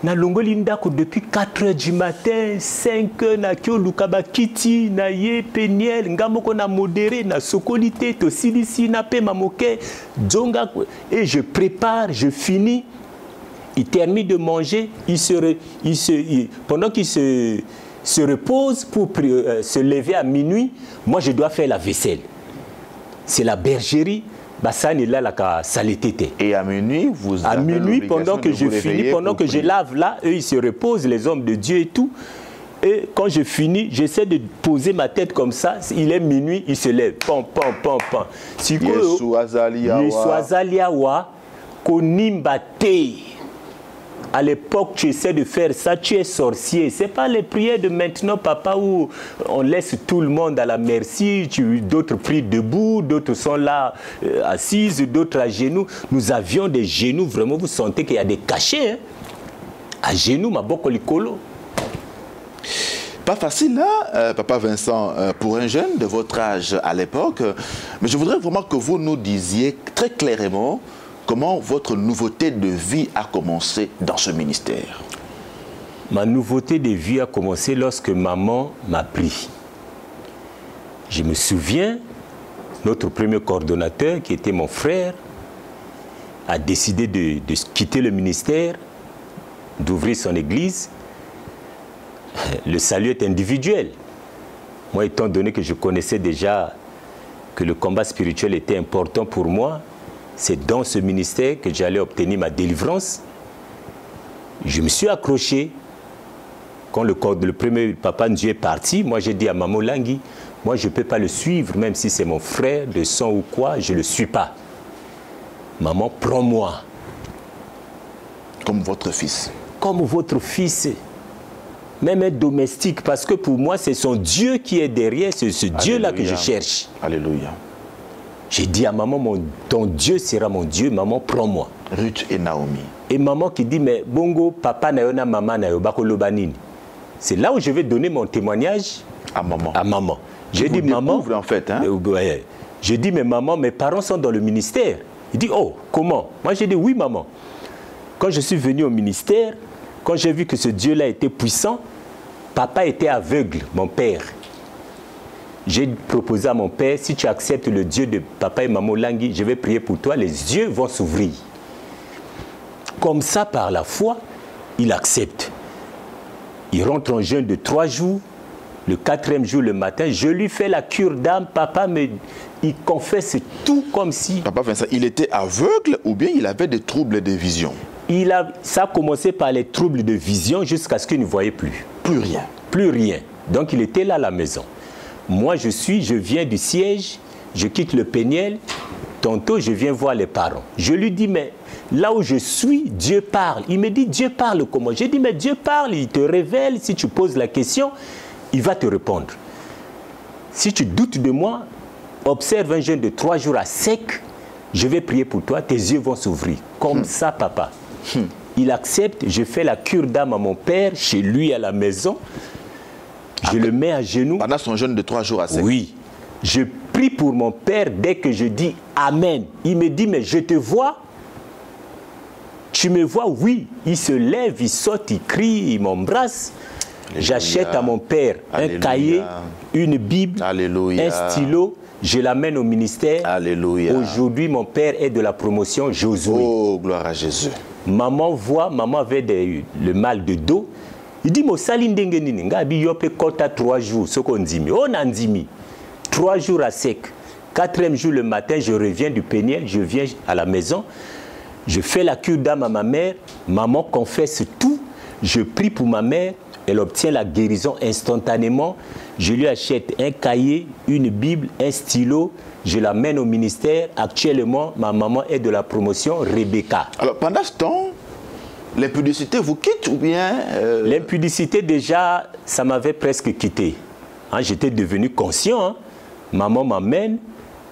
Speaker 2: Na longoli ndako depuis 4 heures du matin, 5 heures na kyo lukaba kiti na ye peniel ngamoko na modéré na sokolité to silisi na pe mamoke djonga et je prépare, je finis. Il termine de manger, pendant qu'il se repose pour se lever à minuit, moi je dois faire la vaisselle. C'est la bergerie.
Speaker 1: Et à minuit, vous
Speaker 2: à minuit, pendant que je finis, pendant que je lave là, eux ils se reposent, les hommes de Dieu et tout. Et quand je finis, j'essaie de poser ma tête comme ça. Il est minuit, il se lève. Pam, pam, pam, pam.
Speaker 1: Yesu
Speaker 2: Azaliawa, Konimbate. À l'époque, tu essaies de faire ça, tu es sorcier. Ce n'est pas les prières de maintenant, papa, où on laisse tout le monde à la merci. D'autres prient debout, d'autres sont là assises, d'autres à genoux. Nous avions des genoux, vraiment, vous sentez qu'il y a des cachets. Hein? À genoux, ma bokolikolo.
Speaker 1: Pas facile, hein, Papa Vincent, pour un jeune de votre âge à l'époque. Mais je voudrais vraiment que vous nous disiez très clairement comment votre nouveauté de vie a commencé dans ce ministère.
Speaker 2: Ma nouveauté de vie a commencé lorsque maman m'a pris. Je me souviens, notre premier coordonnateur, qui était mon frère, a décidé de quitter le ministère, d'ouvrir son église. Le salut est individuel. Moi, étant donné que je connaissais déjà que le combat spirituel était important pour moi, c'est dans ce ministère que j'allais obtenir ma délivrance. Je me suis accroché. Quand le premier papa Dieu est parti, moi j'ai dit à Maman Langui, moi je ne peux pas le suivre, même si c'est mon frère de sang ou quoi, je ne le suis pas. Maman, prends-moi.
Speaker 1: Comme votre fils.
Speaker 2: Comme votre fils. Même être domestique, parce que pour moi, c'est son Dieu qui est derrière, c'est ce Dieu-là que je cherche.
Speaker 1: Alléluia.
Speaker 2: J'ai dit à maman, ton Dieu sera mon Dieu, maman, prends-moi.
Speaker 1: Ruth et Naomi.
Speaker 2: Et maman qui dit, mais bongo, papa na maman na bakolobanini. C'est là où je vais donner mon témoignage
Speaker 1: à maman.
Speaker 2: À maman. J'ai dit, maman.
Speaker 1: En fait, hein?
Speaker 2: J'ai dit, mais maman, mes parents sont dans le ministère. Il dit, oh, comment? Moi, j'ai dit, oui, maman. Quand je suis venu au ministère, quand j'ai vu que ce Dieu-là était puissant, Papa était aveugle, mon père. J'ai proposé à mon père, si tu acceptes le Dieu de papa et maman Langui, je vais prier pour toi, les yeux vont s'ouvrir. Comme ça, par la foi, il accepte. Il rentre en jeûne de 3 jours. Le 4e jour, le matin, je lui fais la cure d'âme. Papa, il confesse tout comme si...
Speaker 1: Papa Vincent, il était aveugle ou bien il avait des troubles de vision?
Speaker 2: Ça a commencé par les troubles de vision jusqu'à ce qu'il ne voyait plus.
Speaker 1: Plus rien.
Speaker 2: Plus rien. Donc, il était là à la maison. Moi, je viens du siège, je quitte le Péniel. Tantôt, je viens voir les parents. Je lui dis, mais là où je suis, Dieu parle. Il me dit, Dieu parle comment? J'ai dit, mais Dieu parle, il te révèle. Si tu poses la question, il va te répondre. Si tu doutes de moi, observe un jeûne de 3 jours à sec. Je vais prier pour toi, tes yeux vont s'ouvrir. Comme ça, papa. Il accepte, je fais la cure d'âme à mon père, chez lui à la maison. Je le mets à genoux.
Speaker 1: Pendant son jeûne de 3 jours à sec?
Speaker 2: Oui. Je prie pour mon père dès que je dis Amen. Il me dit, mais je te vois. Tu me vois? Oui. Il se lève, il saute, il crie, il m'embrasse. J'achète à mon père un cahier, une Bible,
Speaker 1: Alléluia.
Speaker 2: Un stylo. Je l'amène au ministère.
Speaker 1: Alléluia.
Speaker 2: Aujourd'hui, mon père est de la promotion Josué.
Speaker 1: Oh, gloire à Jésus.
Speaker 2: Maman avait le mal de dos. Il dit, mo salindenge nini, ngabi yope kota 3 jours, ce qu'on dit, on a dit 3 jours à sec. 4e jour le matin, je reviens du Péniel, je viens à la maison, je fais la cure d'âme à ma mère, maman confesse tout, je prie pour ma mère, elle obtient la guérison instantanément, je lui achète un cahier, une Bible, un stylo, je l'amène au ministère. Actuellement, ma maman est de la promotion Rebecca. Alors
Speaker 1: pendant ce temps, l'impudicité vous quitte ou bien...
Speaker 2: L'impudicité, déjà, ça m'avait presque quitté. Hein, j'étais devenu conscient. Hein. Maman m'amène.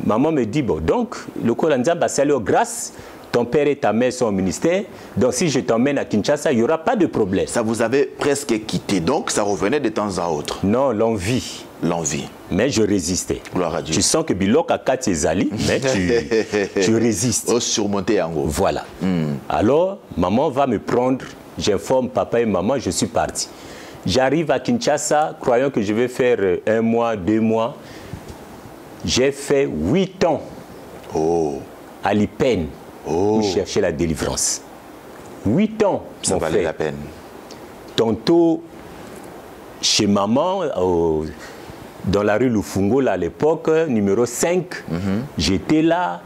Speaker 2: Maman me dit, bon, donc, le Coranzan va saluer grâce. Ton père et ta mère sont au ministère. Donc, si je t'emmène à Kinshasa, il n'y aura pas de problème.
Speaker 1: Ça vous avait presque quitté. Donc, ça revenait de temps à autre.
Speaker 2: Non, l'envie.
Speaker 1: L'envie.
Speaker 2: Mais je résistais.
Speaker 1: Gloire à Dieu.
Speaker 2: Tu sens que Bilok a 4 Zali, mais tu résistes.
Speaker 1: Oh, surmonter en gros.
Speaker 2: Voilà. Alors, maman va me prendre. J'informe papa et maman, je suis parti. J'arrive à Kinshasa, croyant que je vais faire 1 mois, 2 mois. J'ai fait 8 ans à l'IPEN pour chercher la délivrance. 8 ans,
Speaker 1: ça valait la peine.
Speaker 2: Tantôt, chez maman, dans la rue Lufungo, à l'époque, numéro 5, j'étais là,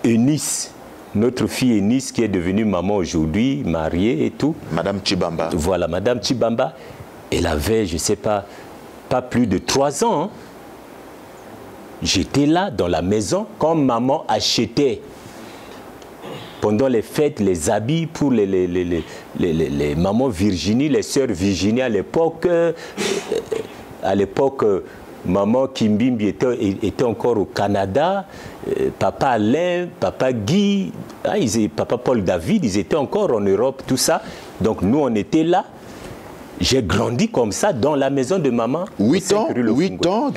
Speaker 2: Eunice, notre fille Eunice, qui est devenue maman aujourd'hui, mariée et tout.
Speaker 1: Madame Chibamba.
Speaker 2: Voilà, Madame Chibamba. Elle avait, je ne sais pas plus de 3 ans. Hein. J'étais là, dans la maison, quand maman achetait, pendant les fêtes, les habits pour les mamans Virginie, les sœurs Virginie à l'époque. À l'époque, maman Kimbimbi était encore au Canada. Papa Alain, papa Guy, papa Paul David, ils étaient encore en Europe, tout ça. Donc nous, on était là. J'ai grandi comme ça dans la maison de maman.
Speaker 1: 8 ans de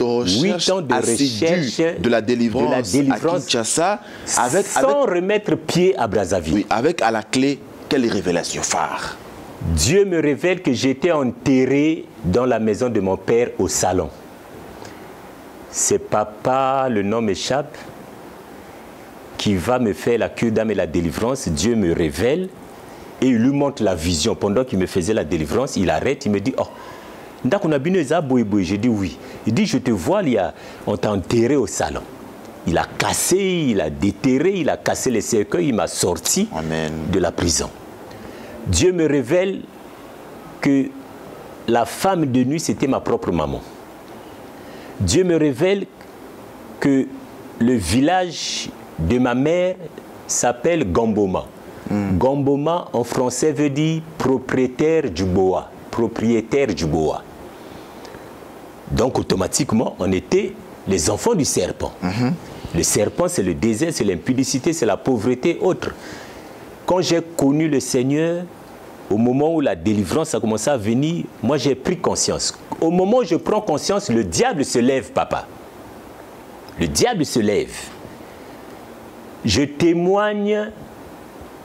Speaker 1: recherche, de la délivrance à Kinshasa.
Speaker 2: Sans remettre pied à Brazzaville.
Speaker 1: Oui, avec à la clé, quelle révélation phare?
Speaker 2: Dieu me révèle que j'étais enterré dans la maison de mon père au salon. C'est papa, le nom m'échappe, qui va me faire la cure d'âme et la délivrance. Dieu me révèle. Et il lui montre la vision. Pendant qu'il me faisait la délivrance, il arrête, il me dit, oh, j'ai dit oui. Il dit, je te vois, on t'a enterré au salon. Il a cassé, il a déterré, il a cassé les cercueils, il m'a sorti de la prison. Dieu me révèle que la femme de nuit, c'était ma propre maman. Dieu me révèle que le village de ma mère s'appelle Gamboma. Gamboma, en français, veut dire propriétaire du bois. Propriétaire du bois. Donc, automatiquement, on était les enfants du serpent. Le serpent, c'est le désert, c'est l'impudicité, c'est la pauvreté, autre. Quand j'ai connu le Seigneur, au moment où la délivrance a commencé à venir, moi, j'ai pris conscience. Au moment où je prends conscience, le diable se lève, papa. Le diable se lève. Je témoigne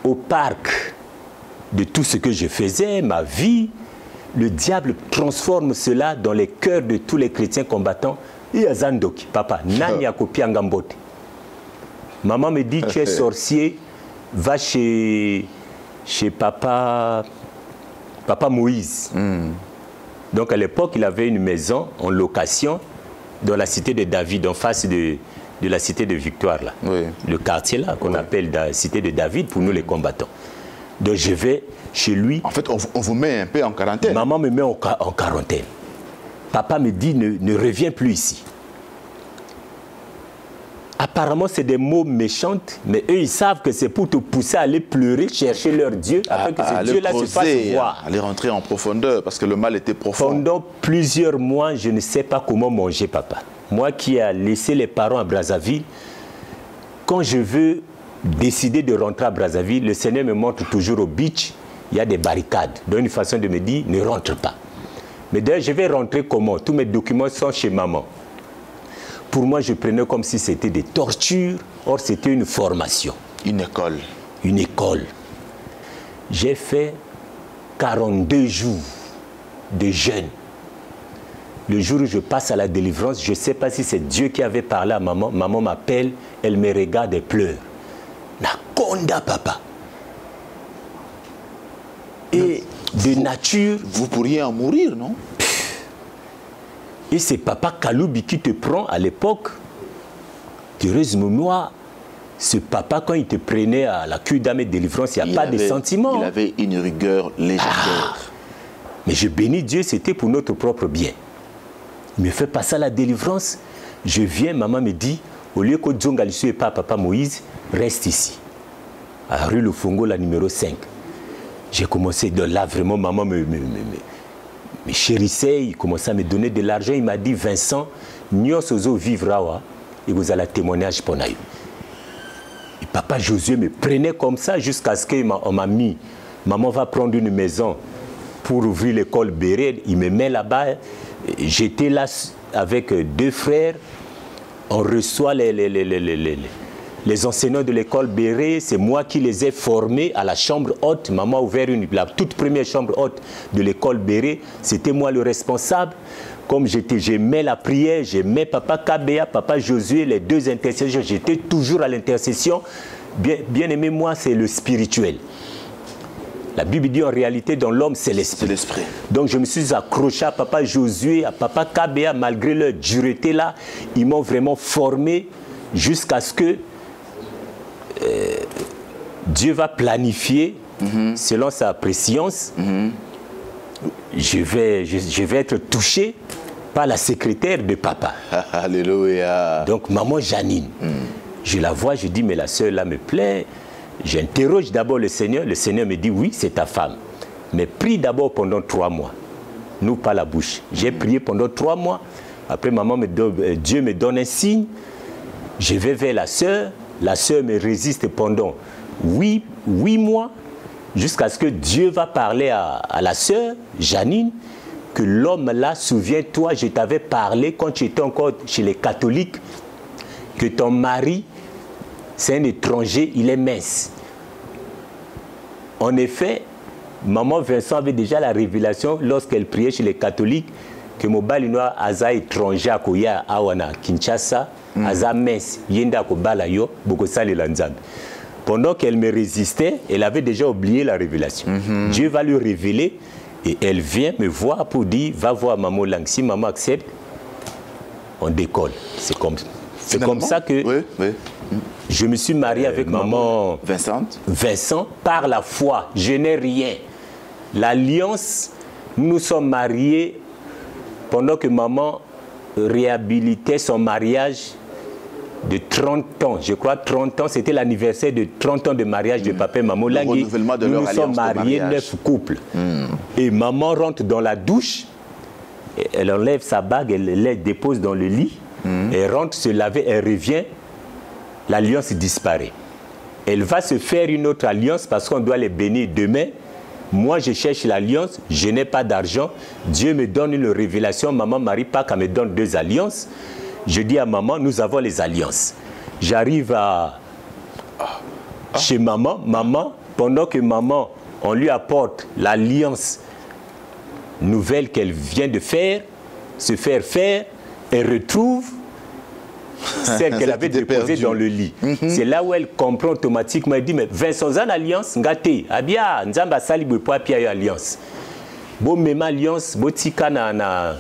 Speaker 2: au parc de tout ce que je faisais, ma vie. le diable transforme cela dans les cœurs de tous les chrétiens combattants. Et à Zandoki, papa, nani akopi angambote. Maman me dit, tu es sorcier, va chez papa Moïse. Donc à l'époque, il avait une maison en location dans la cité de David, en face de la cité de Victoire, là.
Speaker 1: Oui.
Speaker 2: Le quartier là, qu'on appelle la cité de David pour nous les combattants. Donc je vais chez lui.
Speaker 1: En fait, on vous met un peu en quarantaine.
Speaker 2: Maman me met en quarantaine. Papa me dit, ne reviens plus ici. Apparemment, c'est des mots méchants, mais eux, ils savent que c'est pour te pousser à aller pleurer, chercher leur Dieu, afin que ce Dieu-là se fasse voir.
Speaker 1: Aller rentrer en profondeur, parce que le mal était profond.
Speaker 2: Pendant plusieurs mois, je ne sais pas comment manger, papa. Moi qui ai laissé les parents à Brazzaville, quand je veux décider de rentrer à Brazzaville, le Seigneur me montre toujours au beach, il y a des barricades. Donc une façon de me dire, ne rentre pas. Mais d'ailleurs, je vais rentrer comment? Tous mes documents sont chez maman. Pour moi, je prenais comme si c'était des tortures. Or, c'était une formation.
Speaker 1: Une école.
Speaker 2: Une école. J'ai fait 42 jours de jeûne. Le jour où je passe à la délivrance, je ne sais pas si c'est Dieu qui avait parlé à maman. Maman m'appelle, elle me regarde et pleure. Nakonda, papa. Et de nature...
Speaker 1: Vous pourriez en mourir, non?
Speaker 2: Et c'est papa Kaloubi qui te prend à l'époque. Heureusement, ce papa, quand il te prenait à la cure d'âme et de délivrance, il n'y a pas de sentiments.
Speaker 1: Il avait une rigueur légendaire.
Speaker 2: Mais je bénis Dieu, c'était pour notre propre bien. Il me fait passer à la délivrance. Je viens, maman me dit, au lieu que Djongalissu et pas papa Moïse, reste ici. À rue Le Fongo, la numéro 5. J'ai commencé de là, vraiment, maman me chérissait, il commençait à me donner de l'argent. Il m'a dit, Vincent, nous sommes vivre et vous allez témoignage pour nous. Et papa Josué me prenait comme ça jusqu'à ce qu'on m'a mis. Maman va prendre une maison pour ouvrir l'école Béret. Il me met là-bas. J'étais là avec 2 frères. On reçoit les enseignants de l'école Béret. C'est moi qui les ai formés à la chambre haute. Maman a ouvert la toute première chambre haute de l'école Béret. C'était moi le responsable. Comme j'aimais la prière, j'aimais papa Kabea, papa Josué, les 2 intercesseurs. J'étais toujours à l'intercession. Bien aimé, moi, c'est le spirituel. La Bible dit en réalité, dans l'homme, c'est l'esprit. Donc je me suis accroché à papa Josué, à papa Kabea, malgré leur dureté là. Ils m'ont vraiment formé jusqu'à ce que Dieu va planifier, selon sa préscience. Je vais être touché par la secrétaire de papa.
Speaker 1: Alléluia.
Speaker 2: Donc maman Janine. Je la vois, je dis, mais la sœur là me plaît. J'interroge d'abord le Seigneur me dit, oui, c'est ta femme. Mais prie d'abord pendant 3 mois. Nous, pas la bouche. J'ai prié pendant 3 mois. Après, Dieu me donne un signe. Je vais vers la sœur me résiste pendant 8 mois, jusqu'à ce que Dieu va parler à la sœur, Janine, que l'homme là, souviens-toi, je t'avais parlé quand tu étais encore chez les catholiques, que ton mari, c'est un étranger, il est mince. En effet, maman Vincent avait déjà la révélation lorsqu'elle priait chez les catholiques que Mobali Noa Aza étranger à Koya Awana Kinshasa, Aza mince, Yenda Kobala Yo, Bokosali Lanzab. Pendant qu'elle me résistait, elle avait déjà oublié la révélation. Dieu va lui révéler et elle vient me voir pour dire, va voir maman Lang. Si maman accepte, on décolle. C'est comme ça que je me suis marié avec maman Vincent par la foi. Je n'ai rien. L'alliance, nous sommes mariés pendant que maman réhabilitait son mariage de 30 ans. Je crois 30 ans, c'était l'anniversaire de 30 ans de mariage de papa et maman Langui. Nous sommes mariés 9 couples. Et maman rentre dans la douche, elle enlève sa bague, elle la dépose dans le lit, elle rentre se laver, elle revient, l'alliance disparaît. Elle va se faire une autre alliance parce qu'on doit les bénir demain. Moi, je cherche l'alliance, je n'ai pas d'argent. Dieu me donne une révélation. Maman Marie Pâques me donne 2 alliances. Je dis à maman, nous avons les alliances. J'arrive chez maman. Maman, pendant que maman, on lui apporte l'alliance nouvelle qu'elle vient de se faire faire, elle retrouve celle qu'elle avait déposée dans le lit. C'est là où elle comprend automatiquement. Elle dit, mais Vincent, en alliance, ngate, abia, nzamba sali bwepo apia alliance. Bon, même alliance, botika na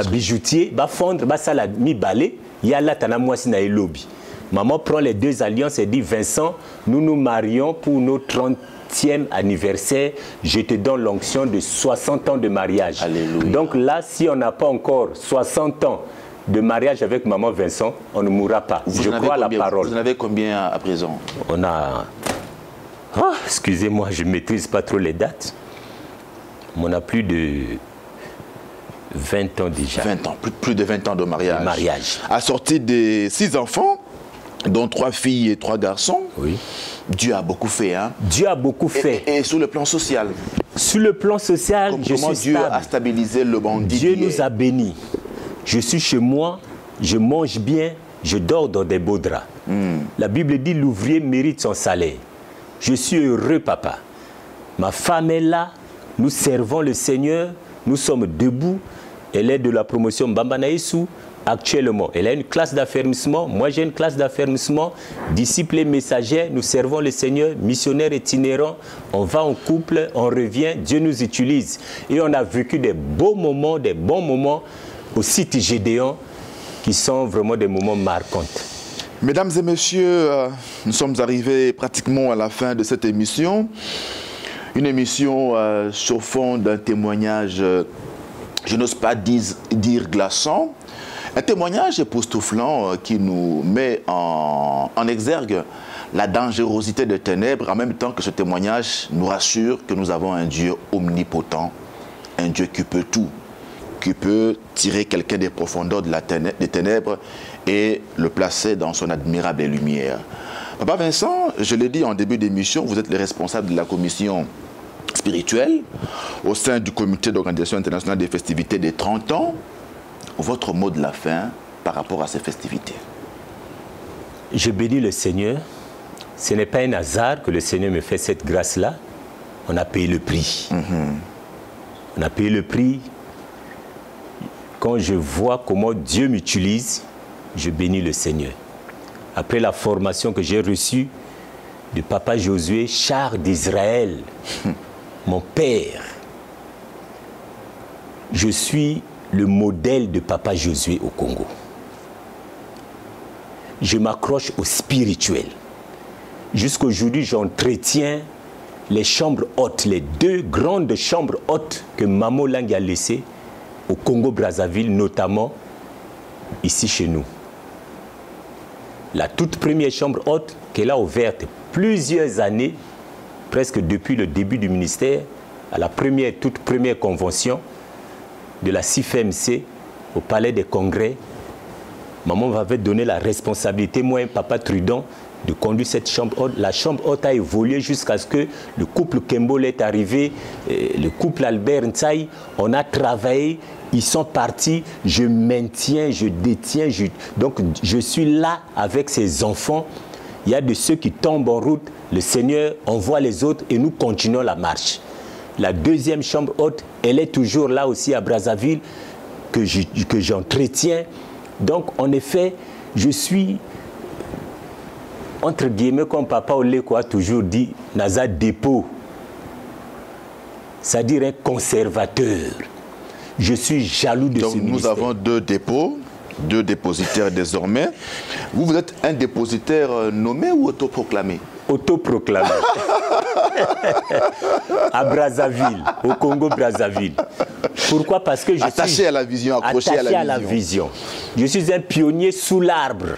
Speaker 2: bijoutier, ba fondre, ba sala mi balé, yala tana mwasi na elobi. Maman prend les deux alliances et dit, Vincent, nous nous marions pour nos 30e anniversaire. Je te donne l'onction de 60 ans de mariage.
Speaker 1: Alléluia.
Speaker 2: Donc là, si on n'a pas encore 60 ans de mariage avec maman Vincent, on ne mourra pas. Je crois à la parole.
Speaker 1: Vous en avez combien à présent?
Speaker 2: On a... Oh, excusez-moi, je ne maîtrise pas trop les dates. On a plus de 20 ans déjà.
Speaker 1: 20 ans, plus de 20 ans de mariage.
Speaker 2: Mariage.
Speaker 1: Assorti de 6 enfants, dont 3 filles et 3 garçons.
Speaker 2: Oui.
Speaker 1: Dieu a beaucoup fait. Hein?
Speaker 2: Dieu a beaucoup fait.
Speaker 1: Et sur le plan social?
Speaker 2: Sur le plan social,
Speaker 1: comment Dieu a stabilisé le bandit?
Speaker 2: Dieu nous a bénis. Je suis chez moi, je mange bien, je dors dans des beaux draps. La Bible dit l'ouvrier mérite son salaire. Je suis heureux, papa. Ma femme est là, nous servons le Seigneur, nous sommes debout. Elle est de la promotion Mbamba Naïsou actuellement. Elle a une classe d'affermissement, moi j'ai une classe d'affermissement. Disciples et messagers, nous servons le Seigneur, missionnaires itinérants. On va en couple, on revient, Dieu nous utilise. Et on a vécu des beaux moments, des bons moments au site Gédéon, qui sont vraiment des moments marquants.
Speaker 1: Mesdames et messieurs, nous sommes arrivés pratiquement à la fin de cette émission. Une émission sur fond d'un témoignage, je n'ose pas dire glaçant, un témoignage époustouflant qui nous met en exergue la dangerosité des ténèbres, en même temps que ce témoignage nous rassure que nous avons un Dieu omnipotent, un Dieu qui peut tout, qui peut tirer quelqu'un des profondeurs des ténèbres et le placer dans son admirable lumière. Papa Vincent, je l'ai dit en début d'émission, vous êtes le responsable de la commission spirituelle au sein du comité d'organisation internationale des festivités des 30 ans. Votre mot de la fin par rapport à ces festivités?
Speaker 2: Je bénis le Seigneur. Ce n'est pas un hasard que le Seigneur me fait cette grâce-là. On a payé le prix. On a payé le prix. Quand je vois comment Dieu m'utilise, je bénis le Seigneur. Après la formation que j'ai reçue de Papa Josué, char d'Israël, mon père, je suis le modèle de Papa Josué au Congo. Je m'accroche au spirituel. Jusqu'aujourd'hui, j'entretiens les chambres hautes, les 2 grandes chambres hautes que Mamo Lang a laissées au Congo-Brazzaville, notamment ici chez nous. La toute première chambre haute qu'elle a ouverte plusieurs années, presque depuis le début du ministère, à la toute première convention de la CIFMC au Palais des Congrès. Maman m'avait donné la responsabilité, moi et Papa Trudon, de conduire cette chambre haute. La chambre haute a évolué jusqu'à ce que le couple Kembole est arrivé, le couple Albert Ntsai, on a travaillé, ils sont partis, je maintiens, je détiens, donc je suis là avec ces enfants. Il y a de ceux qui tombent en route, le Seigneur envoie les autres et nous continuons la marche. La deuxième chambre haute, elle est toujours là aussi à Brazzaville, que j'entretiens. Donc en effet, je suis, entre guillemets, comme Papa Oleko a toujours dit, Naza dépôt, c'est-à-dire un conservateur. Je suis jaloux de ce ministère. Donc
Speaker 1: nous avons 2 dépôts, 2 dépositaires désormais. Vous êtes un dépositaire nommé ou autoproclamé?
Speaker 2: Autoproclamé. À Brazzaville, au Congo-Brazzaville. Pourquoi? Parce que je suis
Speaker 1: attaché à la vision, accroché à la vision.
Speaker 2: Je suis un pionnier sous l'arbre.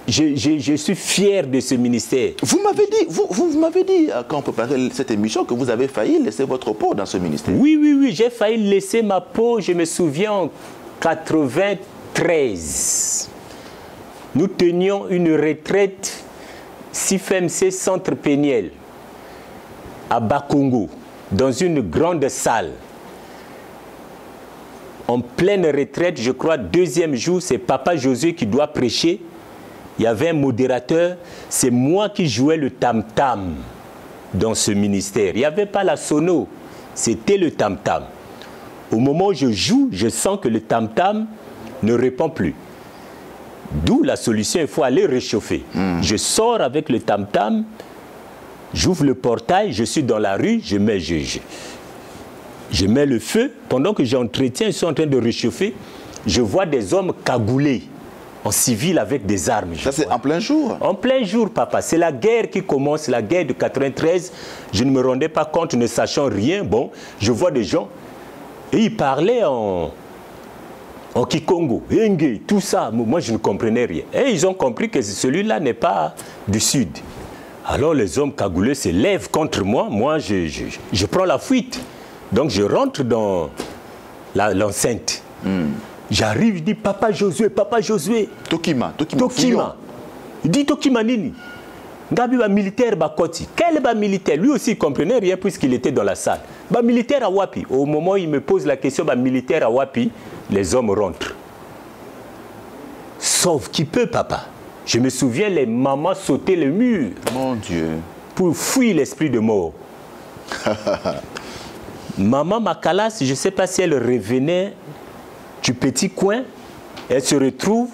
Speaker 2: Je suis fier de ce ministère.
Speaker 1: Vous m'avez dit, quand on préparait cette émission, que vous avez failli laisser votre peau dans ce ministère.
Speaker 2: Oui, j'ai failli laisser ma peau, je me souviens, en 93. Nous tenions une retraite CIFMC Centre Péniel à Bakongo, dans une grande salle. En pleine retraite, je crois, 2e jour, c'est Papa Josué qui doit prêcher. Il y avait un modérateur, c'est moi qui jouais le tam-tam dans ce ministère. Il n'y avait pas la sono, c'était le tam-tam. Au moment où je joue, je sens que le tam-tam ne répond plus. D'où la solution, il faut aller réchauffer. Je sors avec le tam-tam, j'ouvre le portail, je suis dans la rue, je mets le feu. Pendant que j'entretiens, ils sont en train de réchauffer. Je vois des hommes cagoulés, en civil avec des armes.
Speaker 1: Ça, c'est en plein jour?
Speaker 2: En plein jour, papa. C'est la guerre qui commence, la guerre de 93. Je ne me rendais pas compte, ne sachant rien. Bon, je vois des gens, et ils parlaient en Kikongo, Enge, tout ça. Moi, je ne comprenais rien. Et ils ont compris que celui-là n'est pas du Sud. Alors, les hommes cagoulés se lèvent contre moi. Moi, je prends la fuite. Donc, je rentre dans l'enceinte. J'arrive, je dis, Papa Josué, Papa Josué.
Speaker 1: Tokima.
Speaker 2: Il dit, Tokima nini? Ngabi ba militaire bakoti. Quel ba militaire? Lui aussi, il ne comprenait rien puisqu'il était dans la salle. Ba militaire à Wapi. Au moment où il me pose la question, ba militaire à Wapi, les hommes rentrent. Sauf qui peut, papa. Je me souviens, les mamans sautaient le mur.
Speaker 1: Mon Dieu.
Speaker 2: Pour fuir l'esprit de mort. Maman Makalas, je ne sais pas si elle revenait du petit coin. Elle se retrouve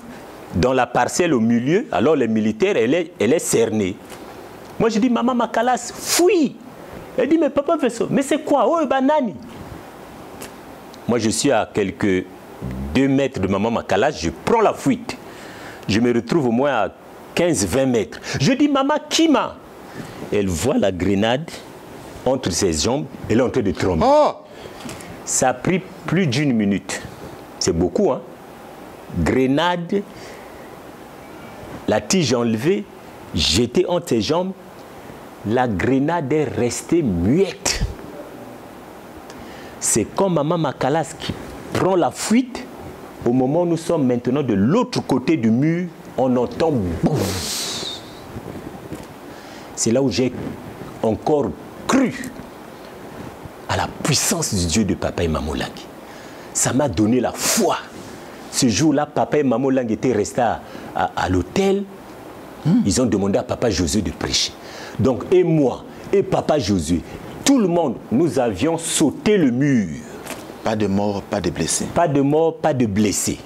Speaker 2: dans la parcelle au milieu. Alors les militaires, elle est cernée. Moi, je dis, Maman Makalas, fuis. Elle dit, mais papa Vesso, mais c'est quoi? Oh, banani. Moi, je suis à quelques 2 mètres de Maman Makalas. Je prends la fuite. Je me retrouve au moins à 15-20 mètres. Je dis, Maman Kima. Elle voit la grenade entre ses jambes. Elle est en train de trembler.
Speaker 1: Oh!
Speaker 2: Ça a pris plus d'1 minute. C'est beaucoup, hein? Grenade, la tige enlevée, jetée entre ses jambes. La grenade est restée muette. C'est comme Maman Makalas qui prend la fuite. Au moment où nous sommes maintenant de l'autre côté du mur, on entend boum. C'est là où j'ai encore cru à la puissance du Dieu de Papa et Maman Lang. Ça m'a donné la foi. Ce jour-là, Papa et Maman Lang étaient restés à l'hôtel. Ils ont demandé à Papa Josué de prêcher. Donc, et moi, et Papa Josué, tout le monde, nous avions sauté le mur.
Speaker 1: Pas de mort, pas de blessés.
Speaker 2: Pas de mort, pas de blessés.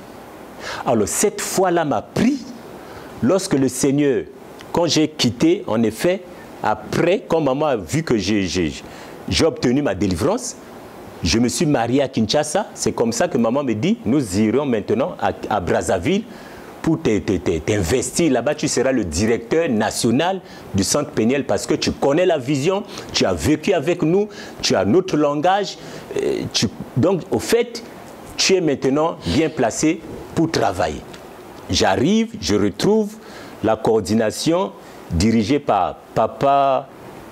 Speaker 2: Alors, cette foi-là m'a pris lorsque le Seigneur, quand j'ai quitté, en effet, après, quand maman a vu que j'ai obtenu ma délivrance, je me suis marié à Kinshasa. C'est comme ça que maman me dit, nous irons maintenant à Brazzaville pour t'investir là-bas. Tu seras le directeur national du Centre Péniel parce que tu connais la vision, tu as vécu avec nous, tu as notre langage. Donc, au fait, tu es maintenant bien placé pour travailler. J'arrive, je retrouve la coordination dirigée par Papa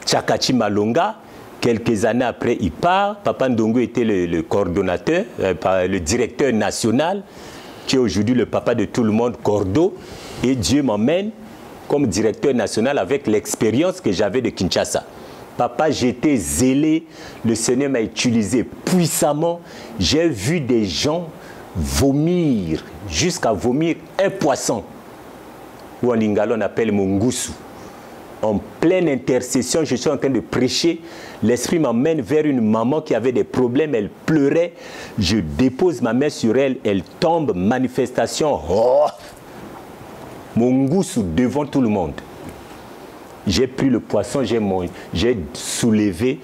Speaker 2: Tchakachi Malonga. Quelques années après, il part. Papa Ndongo était le coordonnateur, le directeur national, qui est aujourd'hui le papa de tout le monde, Cordo. Et Dieu m'emmène comme directeur national avec l'expérience que j'avais de Kinshasa. Papa, j'étais zélé. Le Seigneur m'a utilisé puissamment. J'ai vu des gens vomir, jusqu'à vomir un poisson, ou en lingala on appelle mongousou. En pleine intercession, je suis en train de prêcher. L'Esprit m'emmène vers une maman qui avait des problèmes. Elle pleurait. Je dépose ma main sur elle. Elle tombe. Manifestation. Oh! Mongousou devant tout le monde. J'ai pris le poisson. J'ai soulevé.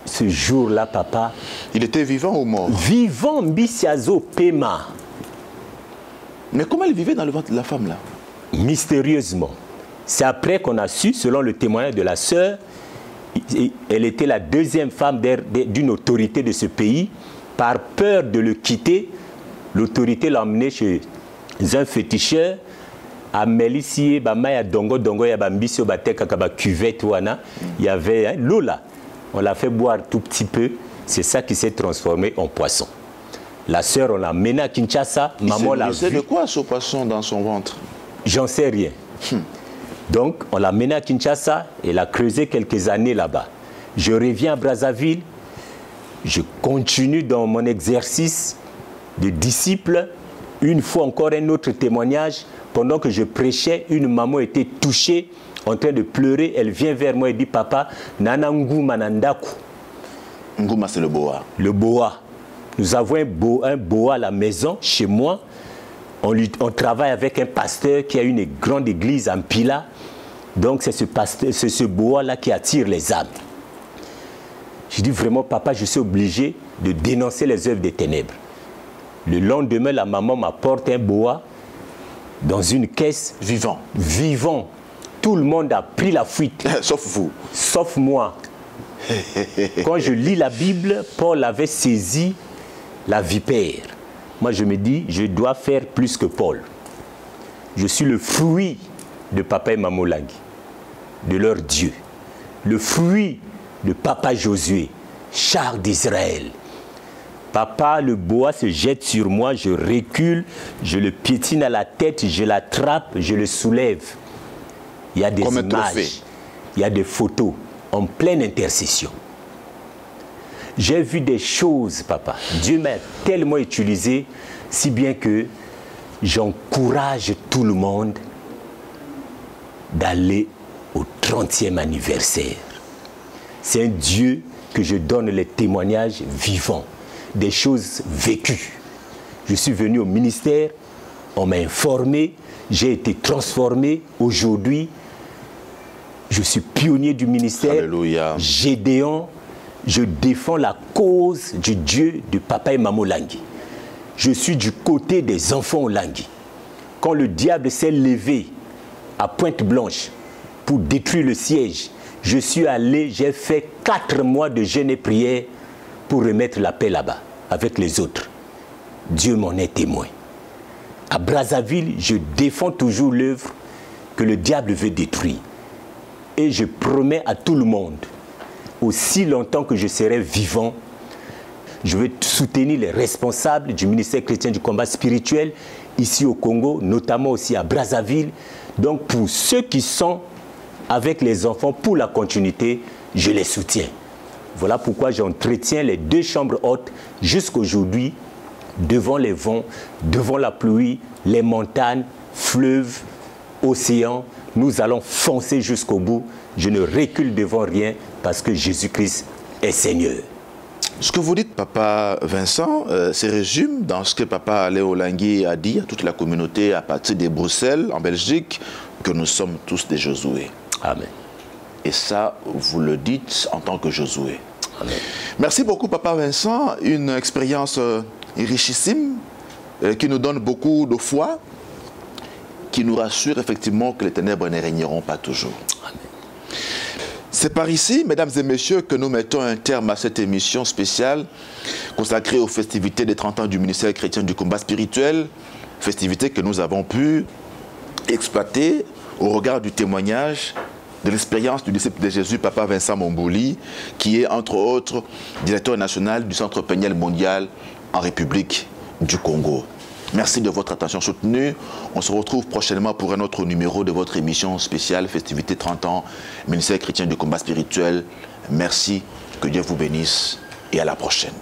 Speaker 2: Ce jour-là, papa.
Speaker 1: Il était vivant ou mort?
Speaker 2: Vivant, Mbisiazo Pema.
Speaker 1: Mais comment il vivait dans le ventre de la femme là?
Speaker 2: Mystérieusement. C'est après qu'on a su, selon le témoignage de la sœur, elle était la deuxième femme d'une autorité de ce pays. Par peur de le quitter, l'autorité l'a emmené chez un féticheur. À Mélissier, Bamaya Dongo Dongo, il y avait Mbisio Bateka, cuvette, il y avait l'eau là. On l'a fait boire tout petit peu. C'est ça qui s'est transformé en poisson. La sœur, on l'a mené à Kinshasa. Maman l'a vu.
Speaker 1: C'est de quoi ce poisson dans son ventre?
Speaker 2: J'en sais rien. Donc, on l'a mené à Kinshasa et elle a creusé quelques années là-bas. Je reviens à Brazzaville. Je continue dans mon exercice de disciple. Une fois encore, un autre témoignage. Pendant que je prêchais, une maman était touchée, en train de pleurer. Elle vient vers moi et dit, papa, Nana Ngouma Nandaku.
Speaker 1: Ngouma, c'est le boa.
Speaker 2: Le boa. Nous avons un boa à la maison, chez moi. On travaille avec un pasteur qui a une grande église en Pila. Donc c'est ce boa-là qui attire les âmes. Je dis vraiment, papa, je suis obligé de dénoncer les œuvres des ténèbres. Le lendemain, la maman m'apporte un boa dans une caisse.
Speaker 1: Vivant.
Speaker 2: Vivant. Tout le monde a pris la fuite.
Speaker 1: Sauf vous.
Speaker 2: Sauf moi. Quand je lis la Bible, Paul avait saisi la vipère. Moi, je me dis, je dois faire plus que Paul. Je suis le fruit de papa et maman Langui, de leur Dieu. Le fruit de papa Josué, char d'Israël. Papa, le boa se jette sur moi, je recule, je le piétine à la tête, je l'attrape, je le soulève. Il y a des images, il y a des photos en pleine intercession. J'ai vu des choses, papa. Dieu m'a tellement utilisé, si bien que j'encourage tout le monde d'aller au 30e anniversaire. C'est un Dieu que je donne les témoignages vivants, des choses vécues. Je suis venu au ministère, on m'a informé, j'ai été transformé. Aujourd'hui, je suis pionnier du ministère.
Speaker 1: Alléluia.
Speaker 2: Gédéon, je défends la cause du Dieu de papa et maman Langui. Je suis du côté des enfants Langui. Quand le diable s'est levé à Pointe-Blanche pour détruire le siège, je suis allé, j'ai fait 4 mois de jeûne et prière pour remettre la paix là-bas, avec les autres. Dieu m'en est témoin. À Brazzaville, je défends toujours l'œuvre que le diable veut détruire. Et je promets à tout le monde, aussi longtemps que je serai vivant, je vais soutenir les responsables du ministère chrétien du combat spirituel ici au Congo, notamment aussi à Brazzaville. Donc pour ceux qui sont avec les enfants pour la continuité, je les soutiens. Voilà pourquoi j'entretiens les 2 chambres hautes jusqu'aujourd'hui, devant les vents, devant la pluie, les montagnes, fleuves, océans. Nous allons foncer jusqu'au bout. Je ne recule devant rien parce que Jésus-Christ est Seigneur.
Speaker 1: Ce que vous dites, papa Vincent, se résume dans ce que papa Léo Langui a dit à toute la communauté à partir de Bruxelles, en Belgique, que nous sommes tous des Josué.
Speaker 2: Amen.
Speaker 1: Et ça, vous le dites en tant que Josué.
Speaker 2: Amen.
Speaker 1: Merci beaucoup, papa Vincent. Une expérience richissime qui nous donne beaucoup de foi, qui nous rassure effectivement que les ténèbres ne régneront pas toujours.
Speaker 2: Amen.
Speaker 1: C'est par ici, mesdames et messieurs, que nous mettons un terme à cette émission spéciale consacrée aux festivités des 30 ans du ministère chrétien du combat spirituel, festivités que nous avons pu exploiter au regard du témoignage de l'expérience du disciple de Jésus, papa Vincent Mombouli, qui est entre autres directeur national du Centre péniel mondial en République du Congo. Merci de votre attention soutenue. On se retrouve prochainement pour un autre numéro de votre émission spéciale Festivité 30 ans, ministère chrétien du combat spirituel. Merci, que Dieu vous bénisse et à la prochaine.